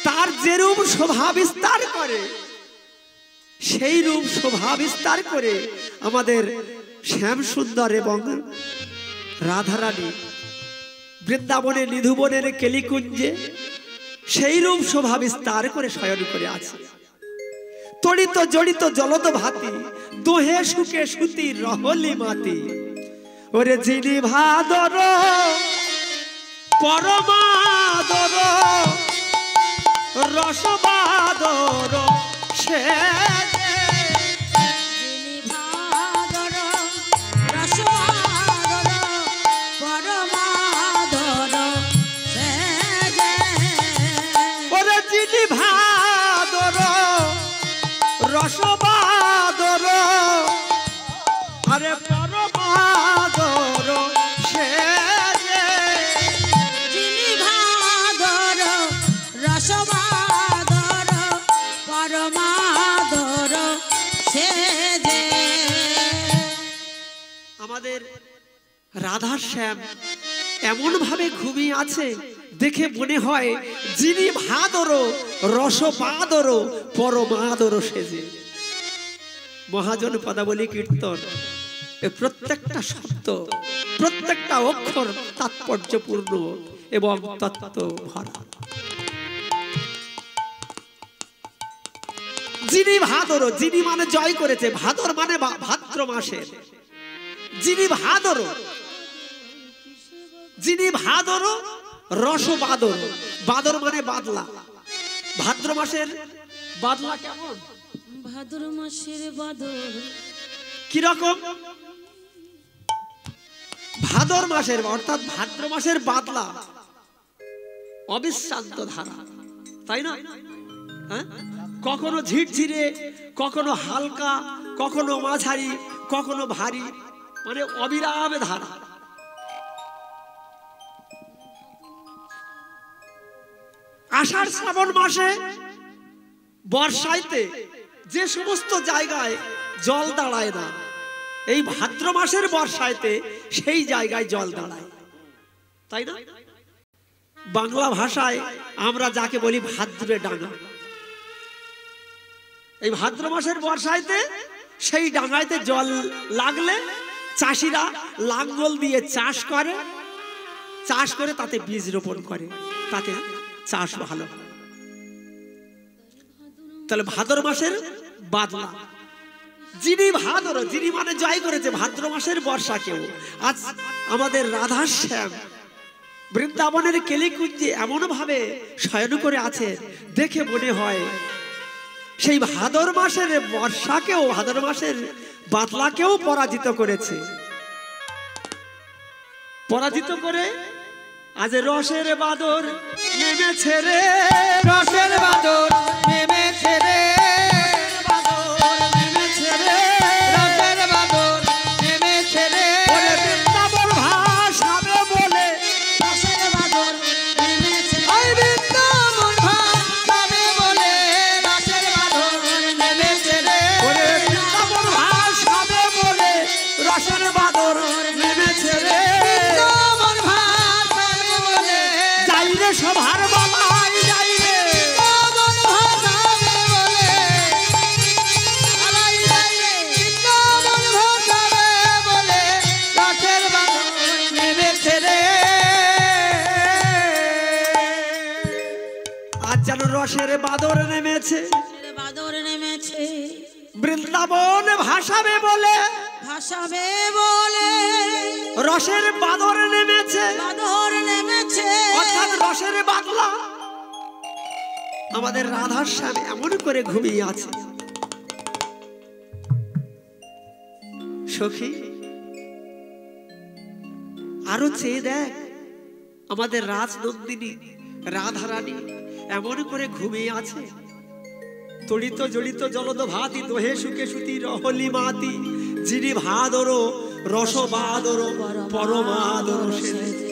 তার যে রূপ শোভা বিস্তার করে সেই রূপ শোভা বিস্তার করে আমাদের শ্যাম সুন্দর এবং রাধারানী বৃন্দাবনের নিধুবনের কেলিকুঞ্জে সেই রূপ শোভা বিস্তার করে শয়ন করে আছে। তড়িত জড়িত জলদ ভাতি দোহে সুকে সুতি রহলি মাতি। ওরে যিনি ভাদর পরমাদর রসবাদর সে যিনি ভাদর রসবাদর আরে পরমাদর সে যিনি ভাদর রসবাদর পরমাদর সে যে। আমাদের রাধা শ্যাম এমন ভাবে ঘুমিয়ে আছে দেখে মনে হয় যিনি ভাদর রসবাদর পরমাদর সেজে। মহাজন পদাবলী কীর্তন প্রত্যেকটা শব্দ প্রত্যেকটা অক্ষর তাৎপর্যপূর্ণ এবং তত্ত্ব ভরা। যিনি ভাদর, যিনি মানে জয় করেছে, ভাদর মানে ভাদ্র মাসের, যিনি ভাদর, যিনি ভাদর রসবাদর, বাদর মানে বাদলা। ভাদ্র মাসের বাদলা কেমন? ভাদ্র মাসের বাদর কিরকম? ভাদর মাসের অর্থাৎ ভাদ্র মাসের বাদলা অবিশ্রান্ত ধারা, তাই না? হ্যাঁ, কখনো ঝিরঝিরে, কখনো হালকা, কখনো মাঝারি, কখনো ভারী, মানে অবিরাম ধারা। আষাঢ় শ্রাবণ মাসে বর্ষাইতে যে সমস্ত জায়গায় জল দাঁড়ায় না, এই ভাদ্র মাসের বর্ষাইতে সেই জায়গায় জল দাঁড়ায়, তাই না? বাংলা ভাষায় আমরা যাকে বলি ভাদ্রে ডাঙা, এই ভাদ্র মাসের বর্ষাইতে সেই ডাঙাইতে জল লাগলে চাষিরা লাঙ্গল দিয়ে চাষ করে, চাষ করে তাতে বীজ রোপণ করে, তাতে চাষ ভালো হয়। তাহলে ভাদ্র মাসের বাদলা, যিনি ভাদর, যিনি মানে জয় করেছে ভাদ্র মাসের বর্ষাকেও। আজ আমাদের রাধা শ্যাম বৃন্দাবনের কেলিকুঞ্জে এমন ভাবে শয়ন করে আছে দেখে মনে হয় সেই ভাদর মাসের বর্ষাকেও, ভাদর মাসের বাদলাকেও পরাজিত করেছে। পরাজিত করে আজ রসের বাদর নেমেছে রে, রসের বাদর নেমেছে রে, বাদর নেমেছে রে, রসের রসের বাদর নেমেছে, বাদর নেমেছে, বৃন্দাবন ভাসাবে বলে, ভাসাবে বলে রসের বাদর নেমেছে, বাদর নেমেছে। অর্থাৎ রসের বাদলা। আমাদের রাধার শ্যাম এমন করে ঘুমিয়ে আছে। সখী আরো চেয়ে দেখ, আমাদের রাজনন্দিনী রাধারানী এমন করে ঘুমিয়ে আছে। তড়িত জড়িত জলদ ভাতি দোহে সুখে সুতি রহলি মাতি, যিনি ভাদর রস বাদর পরমাদর সেজে।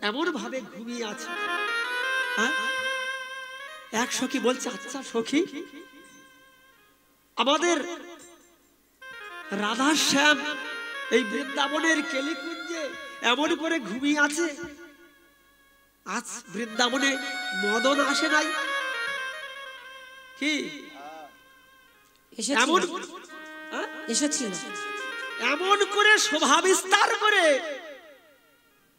এমন ভাবে ঘুমিয়ে আছে। হ্যাঁ, এক সখী বলছে, আচ্ছা সখী, আমাদের রাধা শ্যাম এই বৃন্দাবনের কেলিকুঞ্জে এমন করে ঘুমিয়ে আছে, আজ বৃন্দাবনে মদন আসে নাই কি? এমন এসেছিল, এমন করে শোভা বিস্তার করে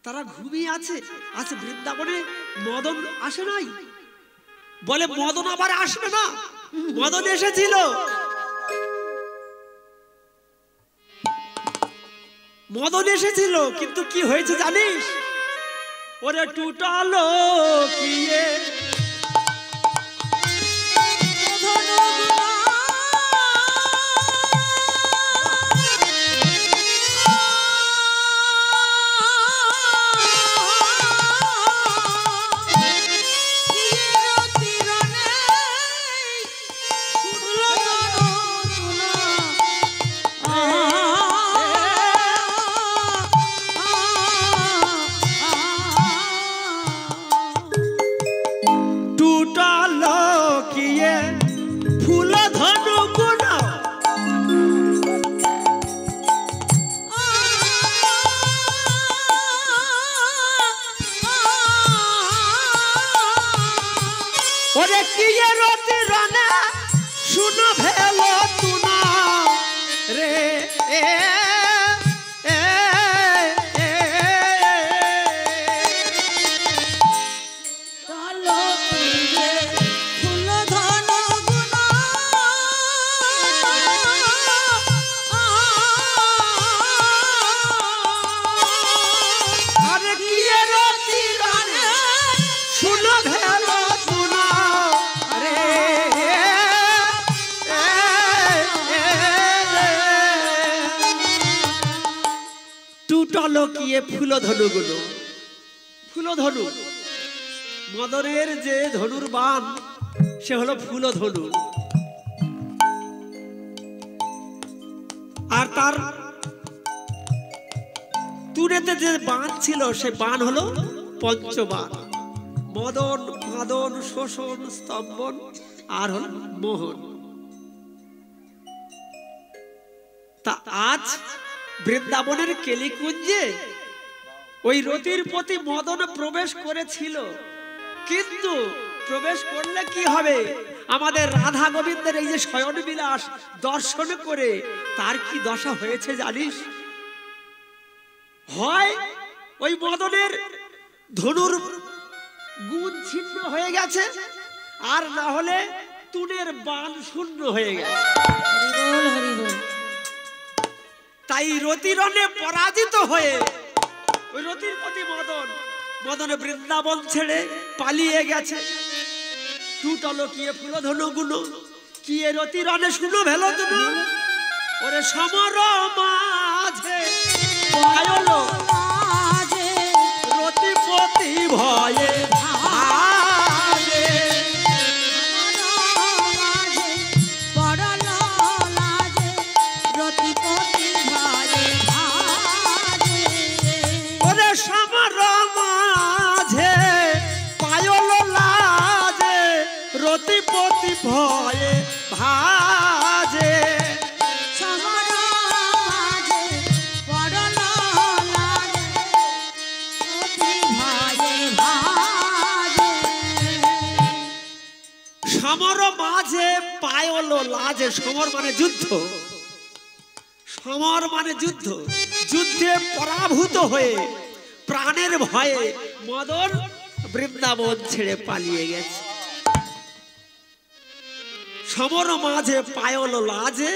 তারা ঘুমিয়ে আছে, আজ বৃন্দাবনে মদন আসে নাই। বলে মদন আবার আসবে না, মদন এসেছিল। মদন এসেছিল, কিন্তু কি হয়েছে জানিস? ওরে টুটালো কি লকিয়ে ফুলধনু গুলো, ফুলধনু মদনের যে ধনুর বান সে হলো ফুলধনু। আর তার তুরেতে যে বান ছিল সে বান হলো পঞ্চবান, মদন মাদন শোষণ স্তম্ভন আর হল মোহন। তা আজ বৃন্দাবনের কেলিকুঞ্জে ওই রতির প্রতি মদন প্রবেশ করেছিল, কিন্তু প্রবেশ করলে কি হবে? আমাদের রাধা গোবিন্দের এই যে শয়ন বিলাস দর্শন করে তার কি দশা হয়েছে জানিস? হয় ওই মদনের ধনুর গুণ ছিন্ন হয়ে গেছে, আর না হলে তুনের বাণ শূন্য হয়ে গেছে। হরিবল হরিবল। তাই রতিরণে পরাজিত হয়ে ওই রতির প্রতি মদনে বৃন্দাবন ছেড়ে পালিয়ে গেছে। টুটলকিয়ে ফুলধনু গুলো কি এ রতিরণে শুনো ভেলো তুমি? ওরে সমর মাঝে আয়লো রতিপতি ভয়ে ভয়ে ভাজে সমর মাঝে পড়ল লাজে অতি ভয়ে ভাজে। সমর মাঝে পায়ল লাজে। সমর মানে যুদ্ধ, সমর মানে যুদ্ধ। যুদ্ধে পরাভূত হয়ে প্রাণের ভয়ে মদন বৃন্দাবন ছেড়ে পালিয়ে গেছে। সমর মাঝে পায়ল লাজে,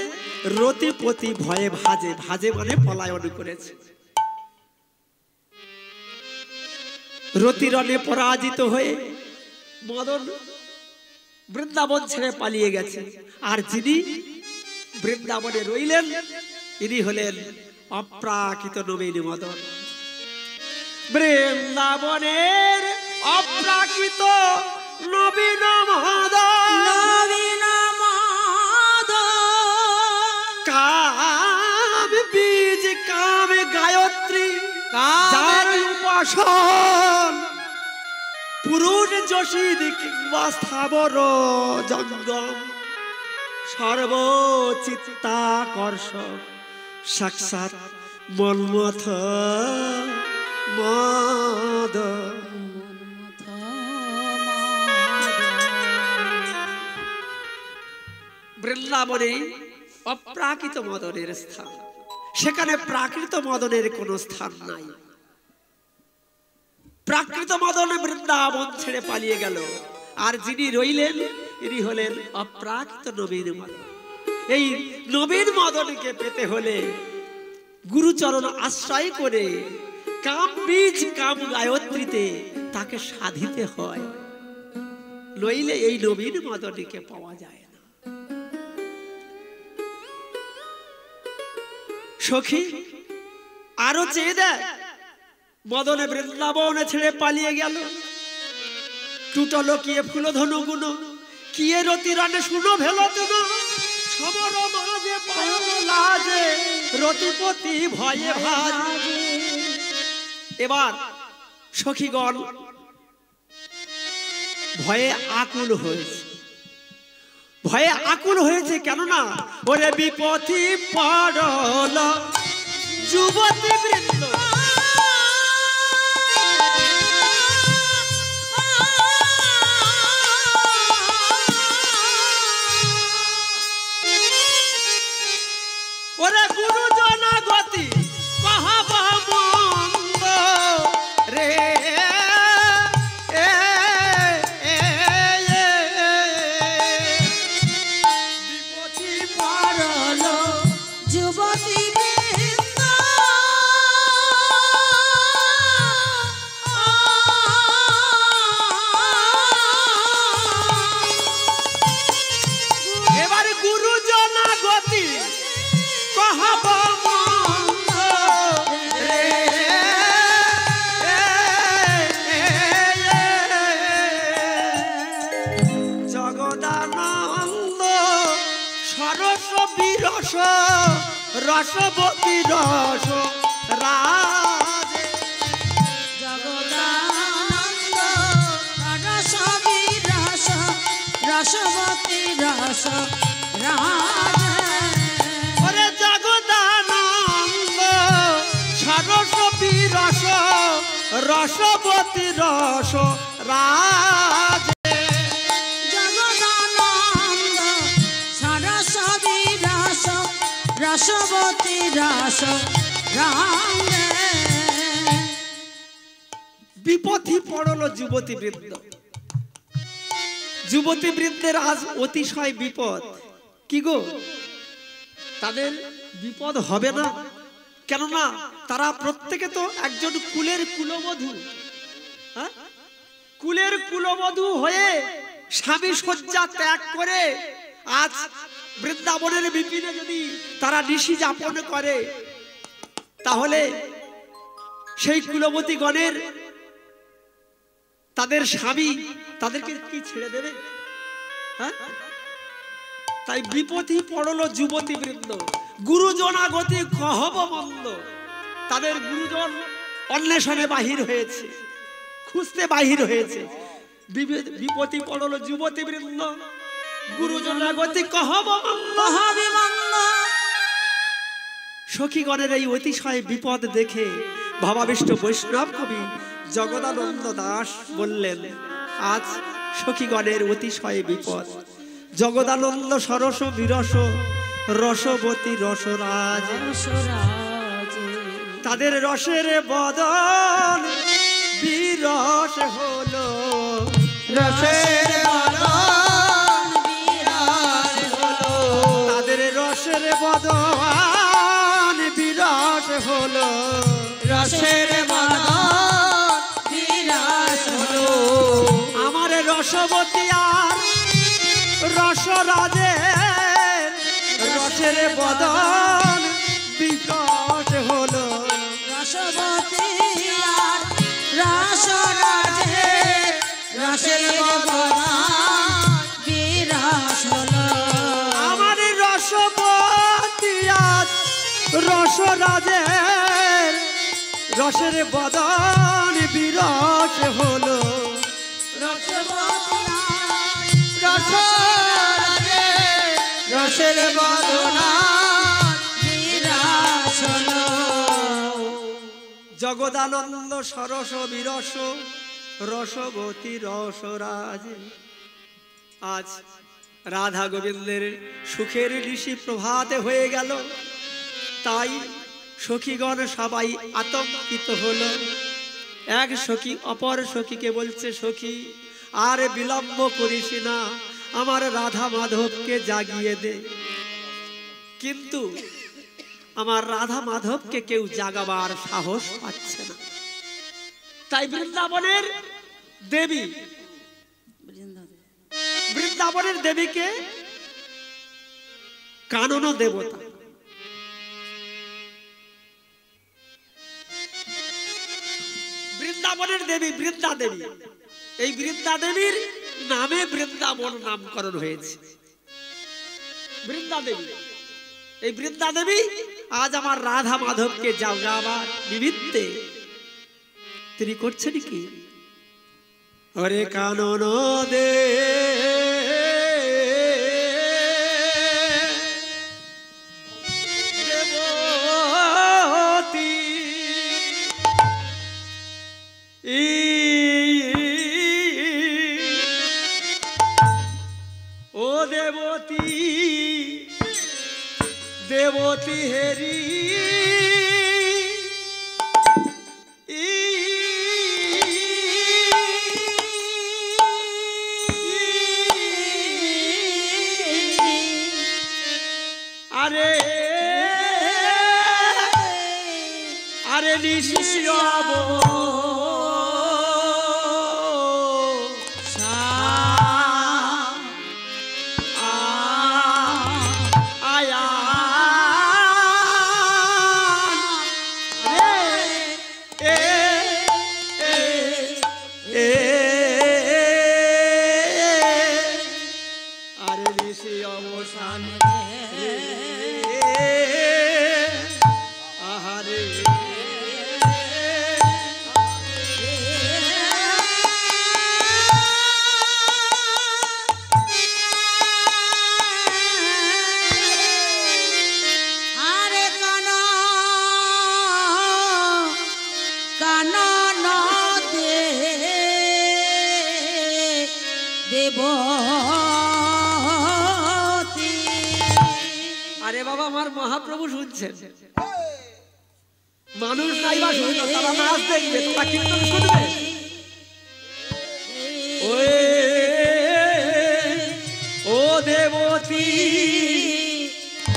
রতিপতি ভয়ে ভাজে, ভাজে মানে পলায়ন করেছে। রতিরণে পরাজিত হয়ে মদন বৃন্দাবন ছেড়ে পালিয়ে গেছে। আর যিনি বৃন্দাবনে রইলেন ইনি হলেন অপ্রাকৃত নবীন মদন। বৃন্দাবনের অপ্রাকৃত নবীন মদন, নবীন মদন, কাম বীজ কাম গায়ত্রী যার উপাসন, পুরুষ যশিদ কিংবা স্থাবর জঙ্গম, সর্বচিত্তাকর্ষক সাক্ষাৎ মন্মথ মদন। বৃন্দাবনে অপ্রাকৃত মদনের স্থান, সেখানে প্রাকৃত মদনের কোনো স্থান নাই। প্রাকৃত মদন বৃন্দাবন ছেড়ে পালিয়ে গেল, আর যিনি রইলেন ইনি হলেন অপ্রাকৃত নবীন মদন। এই নবীন মদনকে পেতে হলে গুরুচরণ আশ্রয় করে কাম বীজ কাম গায়ত্রীতে তাকে সাধিতে হয়, নইলে এই নবীন মদনকে পাওয়া যায় না। সখী আরো চেয়ে দেয়, মদনে বৃন্দাবনে ছেড়ে পালিয়ে গেল, টুটলো কিয়ে ফুলধনু গুণ, কিয়ে রতিরণে শুনো ভেল তুন, সমর মাঝে পায়ল লাজে, রতিপতি ভয়ে ভাজে। এবার সখীগণ ভয়ে আকুল হয়েছে, ভয়ে আকুল হয়েছে কেননা ওরে বিপথি পড়ল যুবতী বৃন্দ, ওরে গুরুজন গতি কহব মন্দ রে, বিপথি পড়ল যুবতী বৃন্দ, এবার গুরুজন গতি কহব মন্দ রে, জগদানন্দ সরস বিরস রসবতী রস রাজ, জগদানন্দ রস বিরস রসবতী রস রাজ, ওরে জগদানন্দ সরস বিরস রসবতী রস রাজ, জগদানন্দ সরস বিরস রসবতী রস রাজ। বিপথি পড়ল যুবতী বৃন্দ, যুবতী বৃন্দের আজ অতিশয় বিপদ। কি গো, তাদের বিপদ হবে না কেননা তারা প্রত্যেকে তো একজন কুলের কুলবধূ, হ্যাঁ? কুলের কুলবধূ হয়ে স্বামী শয্যা ত্যাগ করে আজ বৃন্দাবনের বিপিনে যদি তারা নিশি যাপন করে, তাহলে সেই কুলবতী গণের তাদের স্বামী তাদেরকে কি ছেড়ে দেবে? হ্যাঁ, তাই বিপথি পড়ল যুবতী বৃন্দ, গুরুজনাগতি কহব মন্দ। তাদের গুরুজন অন্বেষণে বাহির হয়েছে, খুঁজতে বাহির হয়েছে। বিপথি পড়ল যুবতী বৃন্দ, গুরুজনাগতি কহব মন্দ। সখীগণের এই অতিশয় বিপদ দেখে ভাবাবিষ্ট বৈষ্ণব কবি জগদানন্দ দাস বললেন, আজ সখীগণের অতিশয় বিপদ। জগদানন্দ সরস বিরস রসবতী রসরাজ, তাদের রসের বদন বিরস হলো রসের বদন বিরাট হলো তাদের রসের বদন বিরাট হলো রসের বদন বিরাট হলো আমার রসবতী আর রসরাজের রসের বদন বিকট হলো রসবতী আর রসরাজে রসের বদন বিরাট হলো আমার রসবতী আর রসরাজের রসের বদন বিরাট হলো রসবতী রসরাজে রসের বদন বিরাট হলো জগদানন্দ সরস বিরস রসবতী রসরাজ। আজ রাধা গোবিন্দের সুখের ঋষি প্রভাতে হয়ে গেল, তাই সখীগণ সবাই আতঙ্কিত হলো। এক সখী অপর সখীকে বলছে, সখী আর বিলম্ব করিস না, আমার রাধা মাধবকে জাগিয়ে দে। কিন্তু আমার রাধা মাধবকে কেউ জাগাবার সাহস পাচ্ছে না। তাই বৃন্দাবনের দেবী, বৃন্দাবনের দেবীকে কানন দেবতা, বৃন্দাবনের দেবী বৃন্দা দেবী, এই বৃন্দা দেবীর নামে বৃন্দাবন নামকরণ হয়েছে। বৃন্দা দেবী, এই বৃন্দা দেবী আজ আমার রাধা মাধবকে জাগাবার নিমিত্তে তিনি করছেন কি? হরে কানন দে দেবতী ও দেবতী দেবতী হেরি আরে আরে নিশিয়াব আরে বাবা, আমার মহাপ্রভু শুনছেন, মানুষ নাইবা শুনতো, তারা নাচ দেখবে, তোমরা কীর্তন শুনবে। ও দেবতী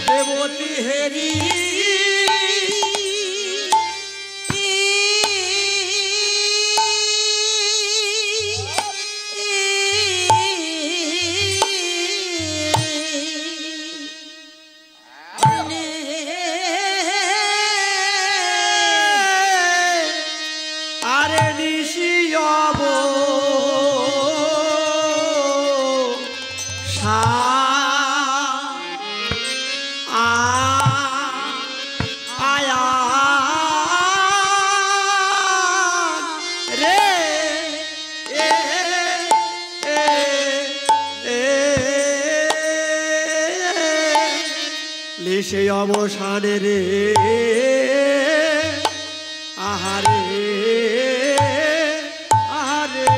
দেবতী হেরি সে অবসানে রে আহারে আহারে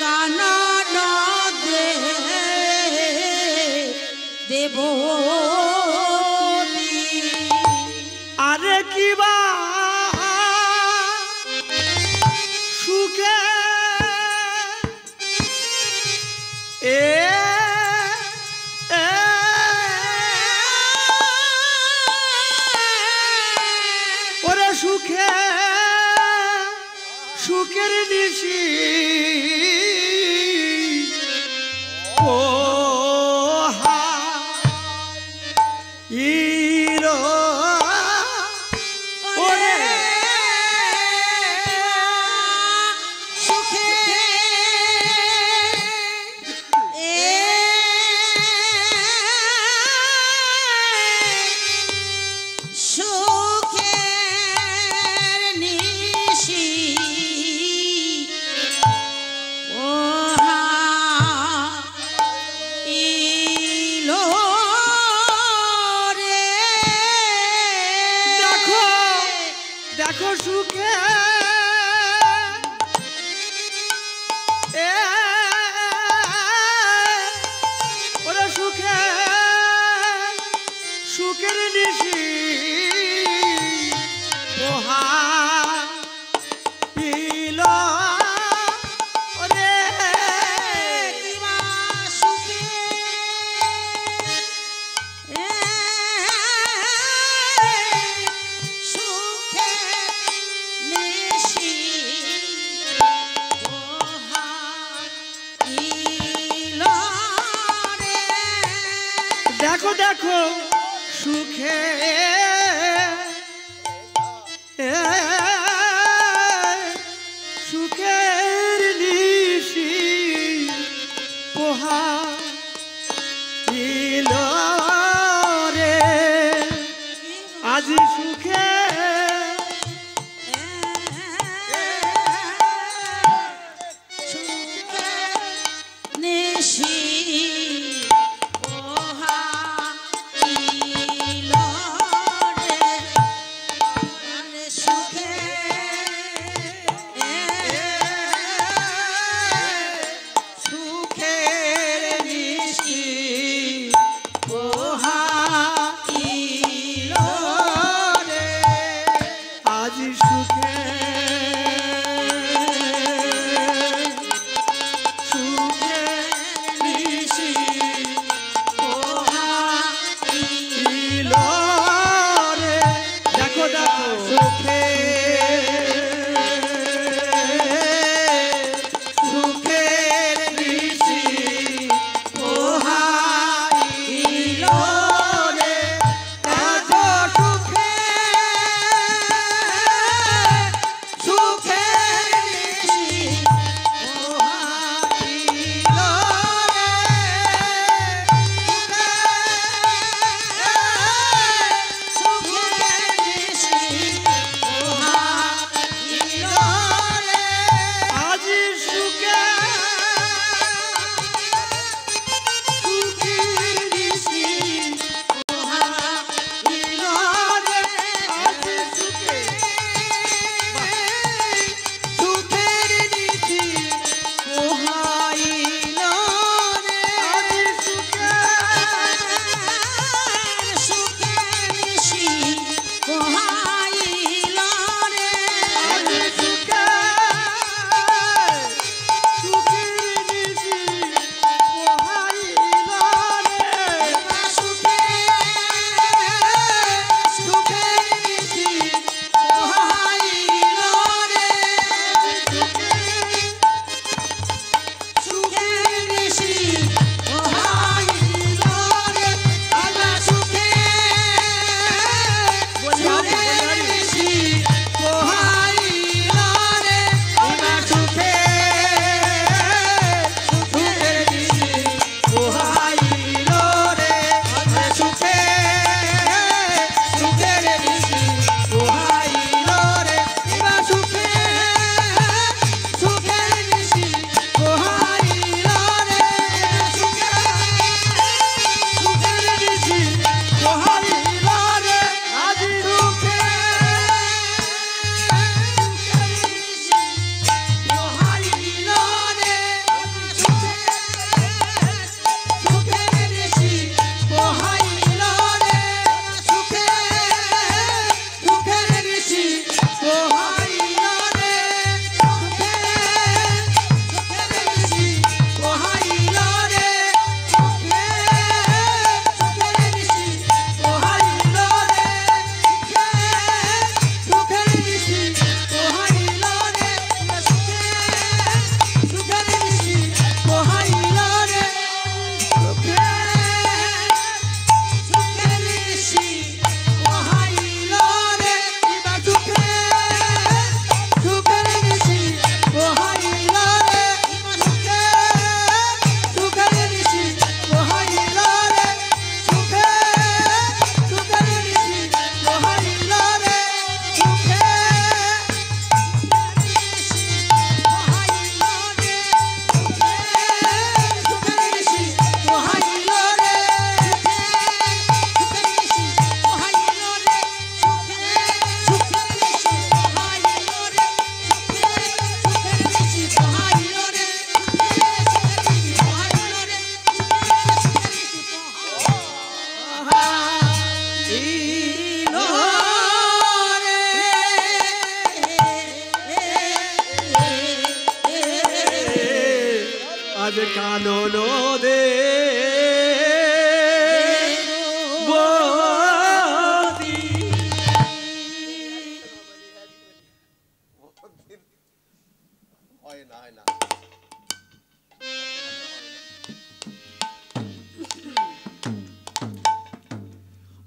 কানা আরে কিবা সুখে ওরে সুখে সুখের নিশি ও হা ইরো ওরে দেখো সুখে ওরে সুখে সুখের নিশি ওহা ইল ওরে দেখো দেখো সুখে সুখের নিশি পোহা ইল রে আজ সুখে সুখে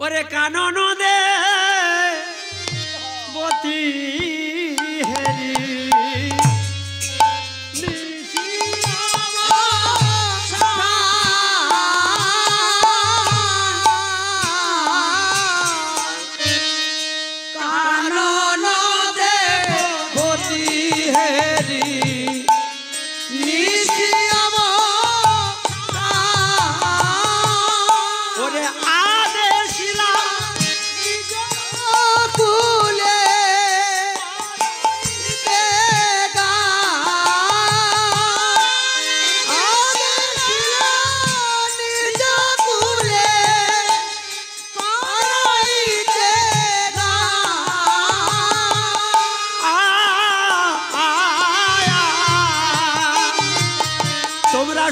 ওরে কানন দে বতী হেরি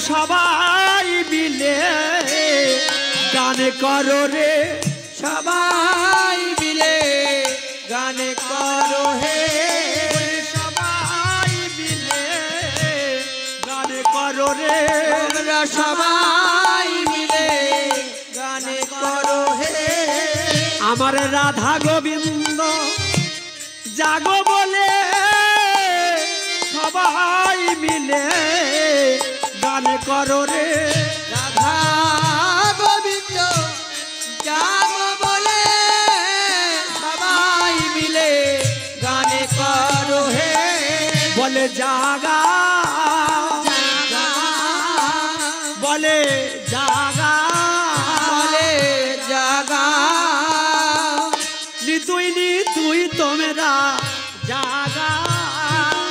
সবাই মিলে গান করো রে সবাই মিলে গান করো হে সবাই মিলে গান করো রে তোমরা সবাই মিলে গান করো হে আমার রাধা গোবিন্দ জাগো বলে সবাই মিলে গান করো রে রাধা গোবিন্দ যাম বলে সবাই মিলে গান করো হে বলে জাগা বলে জাগা বলে জাগা নিতুই নিতুই তোমরা জাগা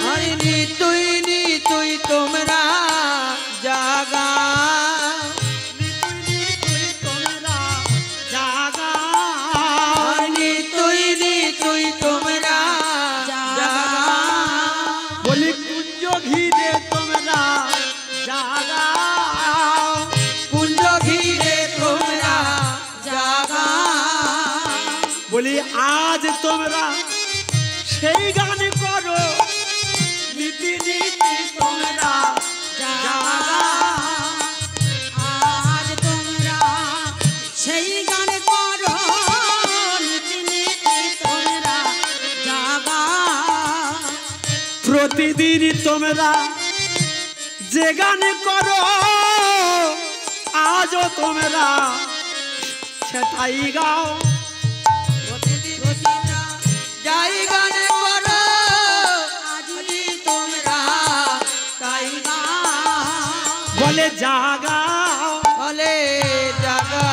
হরি নিতুই নিতুই তোমরা জাগা নিতুই তোমরা জাগা নিতুই নিতুই তোমরা জাগা বলি কুঞ্জ ঘিরে তোমরা জাগা কুঞ্জ ঘিরে তোমরা জাগা বলি আজ তোমরা সেই গান করো নীতি নীতি তোমরা জাগা আজ তোমরা সেই গান করো নীতি নীতি তোমরা জাগা প্রতিদিন তোমরা যে গান করো আজও তোমরা সেটাই গাও যাই গান করো আজি তোমরা তাই বলে জাগাও বলে জাগা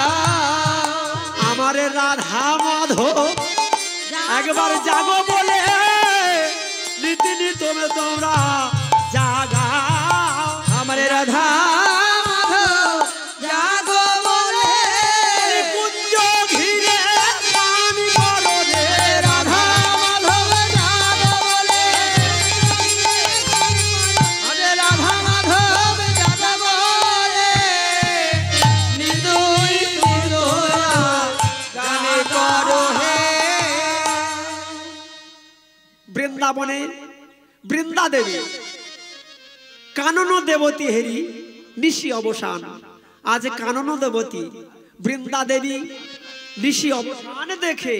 আমার রাধা মাধব একবার জাগো বলে নীতি নীতি তোমরা জাগাও আমার রাধা মাধব জাগো বলে কুঞ্জ ঘিরে গান করো রে রাধা মাধব জাগো বলে আরে রাধা মাধব জাগো বলে নিতুই তোমরা গান করো হে বৃন্দাবনে বৃন্দা দেবী কানন দেবতী হেরি নিশি অবসান আজ কানন দেবতী বৃন্দা দেবী নিশি অবসান দেখে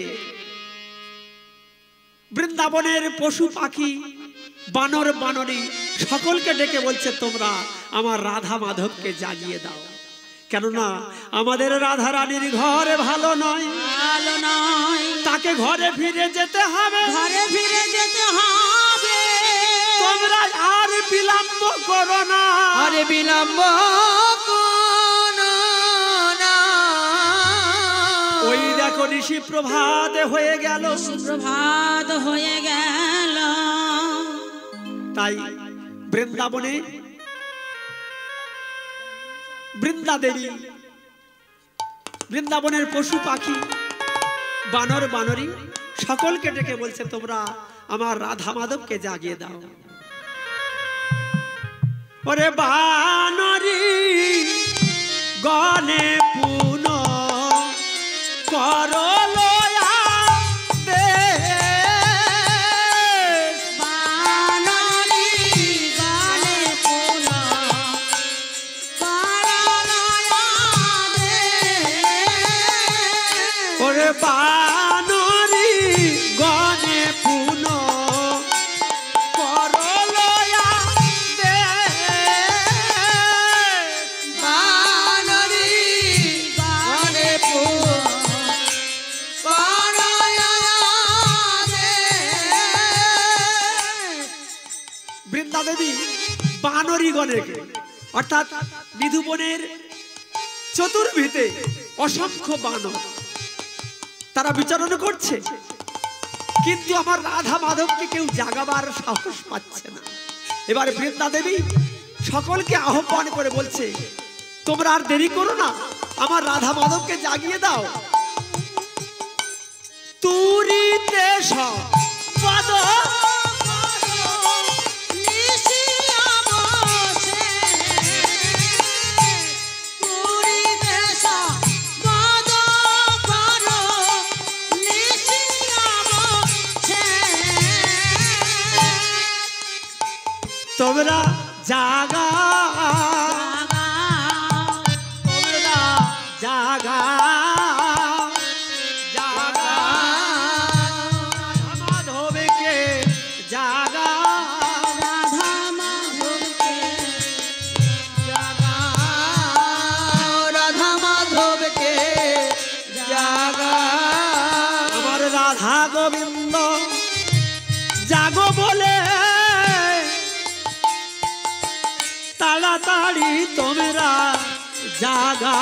বৃন্দাবনের পশু পাখি বানর বানরী সকলকে ডেকে বলছে তোমরা আমার রাধা মাধবকে জাগিয়ে দাও কেননা আমাদের রাধা রানীর ঘরে ভালো নয় ভালো নয় তাকে ঘরে ফিরে যেতে হবে ঘরে ফিরে যেতে হবে তোমরা আর বিলম্ব করো না আরে বিলম্ব কোন না ওই দেখো ঋষি প্রভাতে হয়ে গেল প্রভাত হয়ে গেল তাই বৃন্দাবনে বৃন্দা দেবী বৃন্দাবনের পশু পাখি বানর বানরী সকলকে ডেকে বলছে তোমরা আমার রাধা মাধবকে জাগিয়ে দাও ওরে বানরী গনে পুন করো লয়া দে বানরি গানে পুনা পারালয়া দে বানরি গনে পুন করলয়া দে বানরি গনে বৃন্দা দেবী বানরি গণেকে অর্থাৎ নিধুবনের চতুর্ভিতে অসংখ্য বানর তারা বিচরণ করছে, কিন্তু আমার রাধা মাধবকে কেউ জাগাবার সাহস পাচ্ছে না। এবারে বৃন্দা দেবী সকলকে আহ্বান করে বলছে, তোমরা আর দেরি করো না, আমার রাধা মাধবকে জাগিয়ে দাও। তুরিতে পদ তোমরা জাগা তোমরা জাগা জাগা মাধবকে জাগা রাধা মাধবকে জাগা রাধা মাধবকে জাগা আমার রাধা গোবিন্দ জাগো বলে তাড়াতাড়ি তোমরা জাগা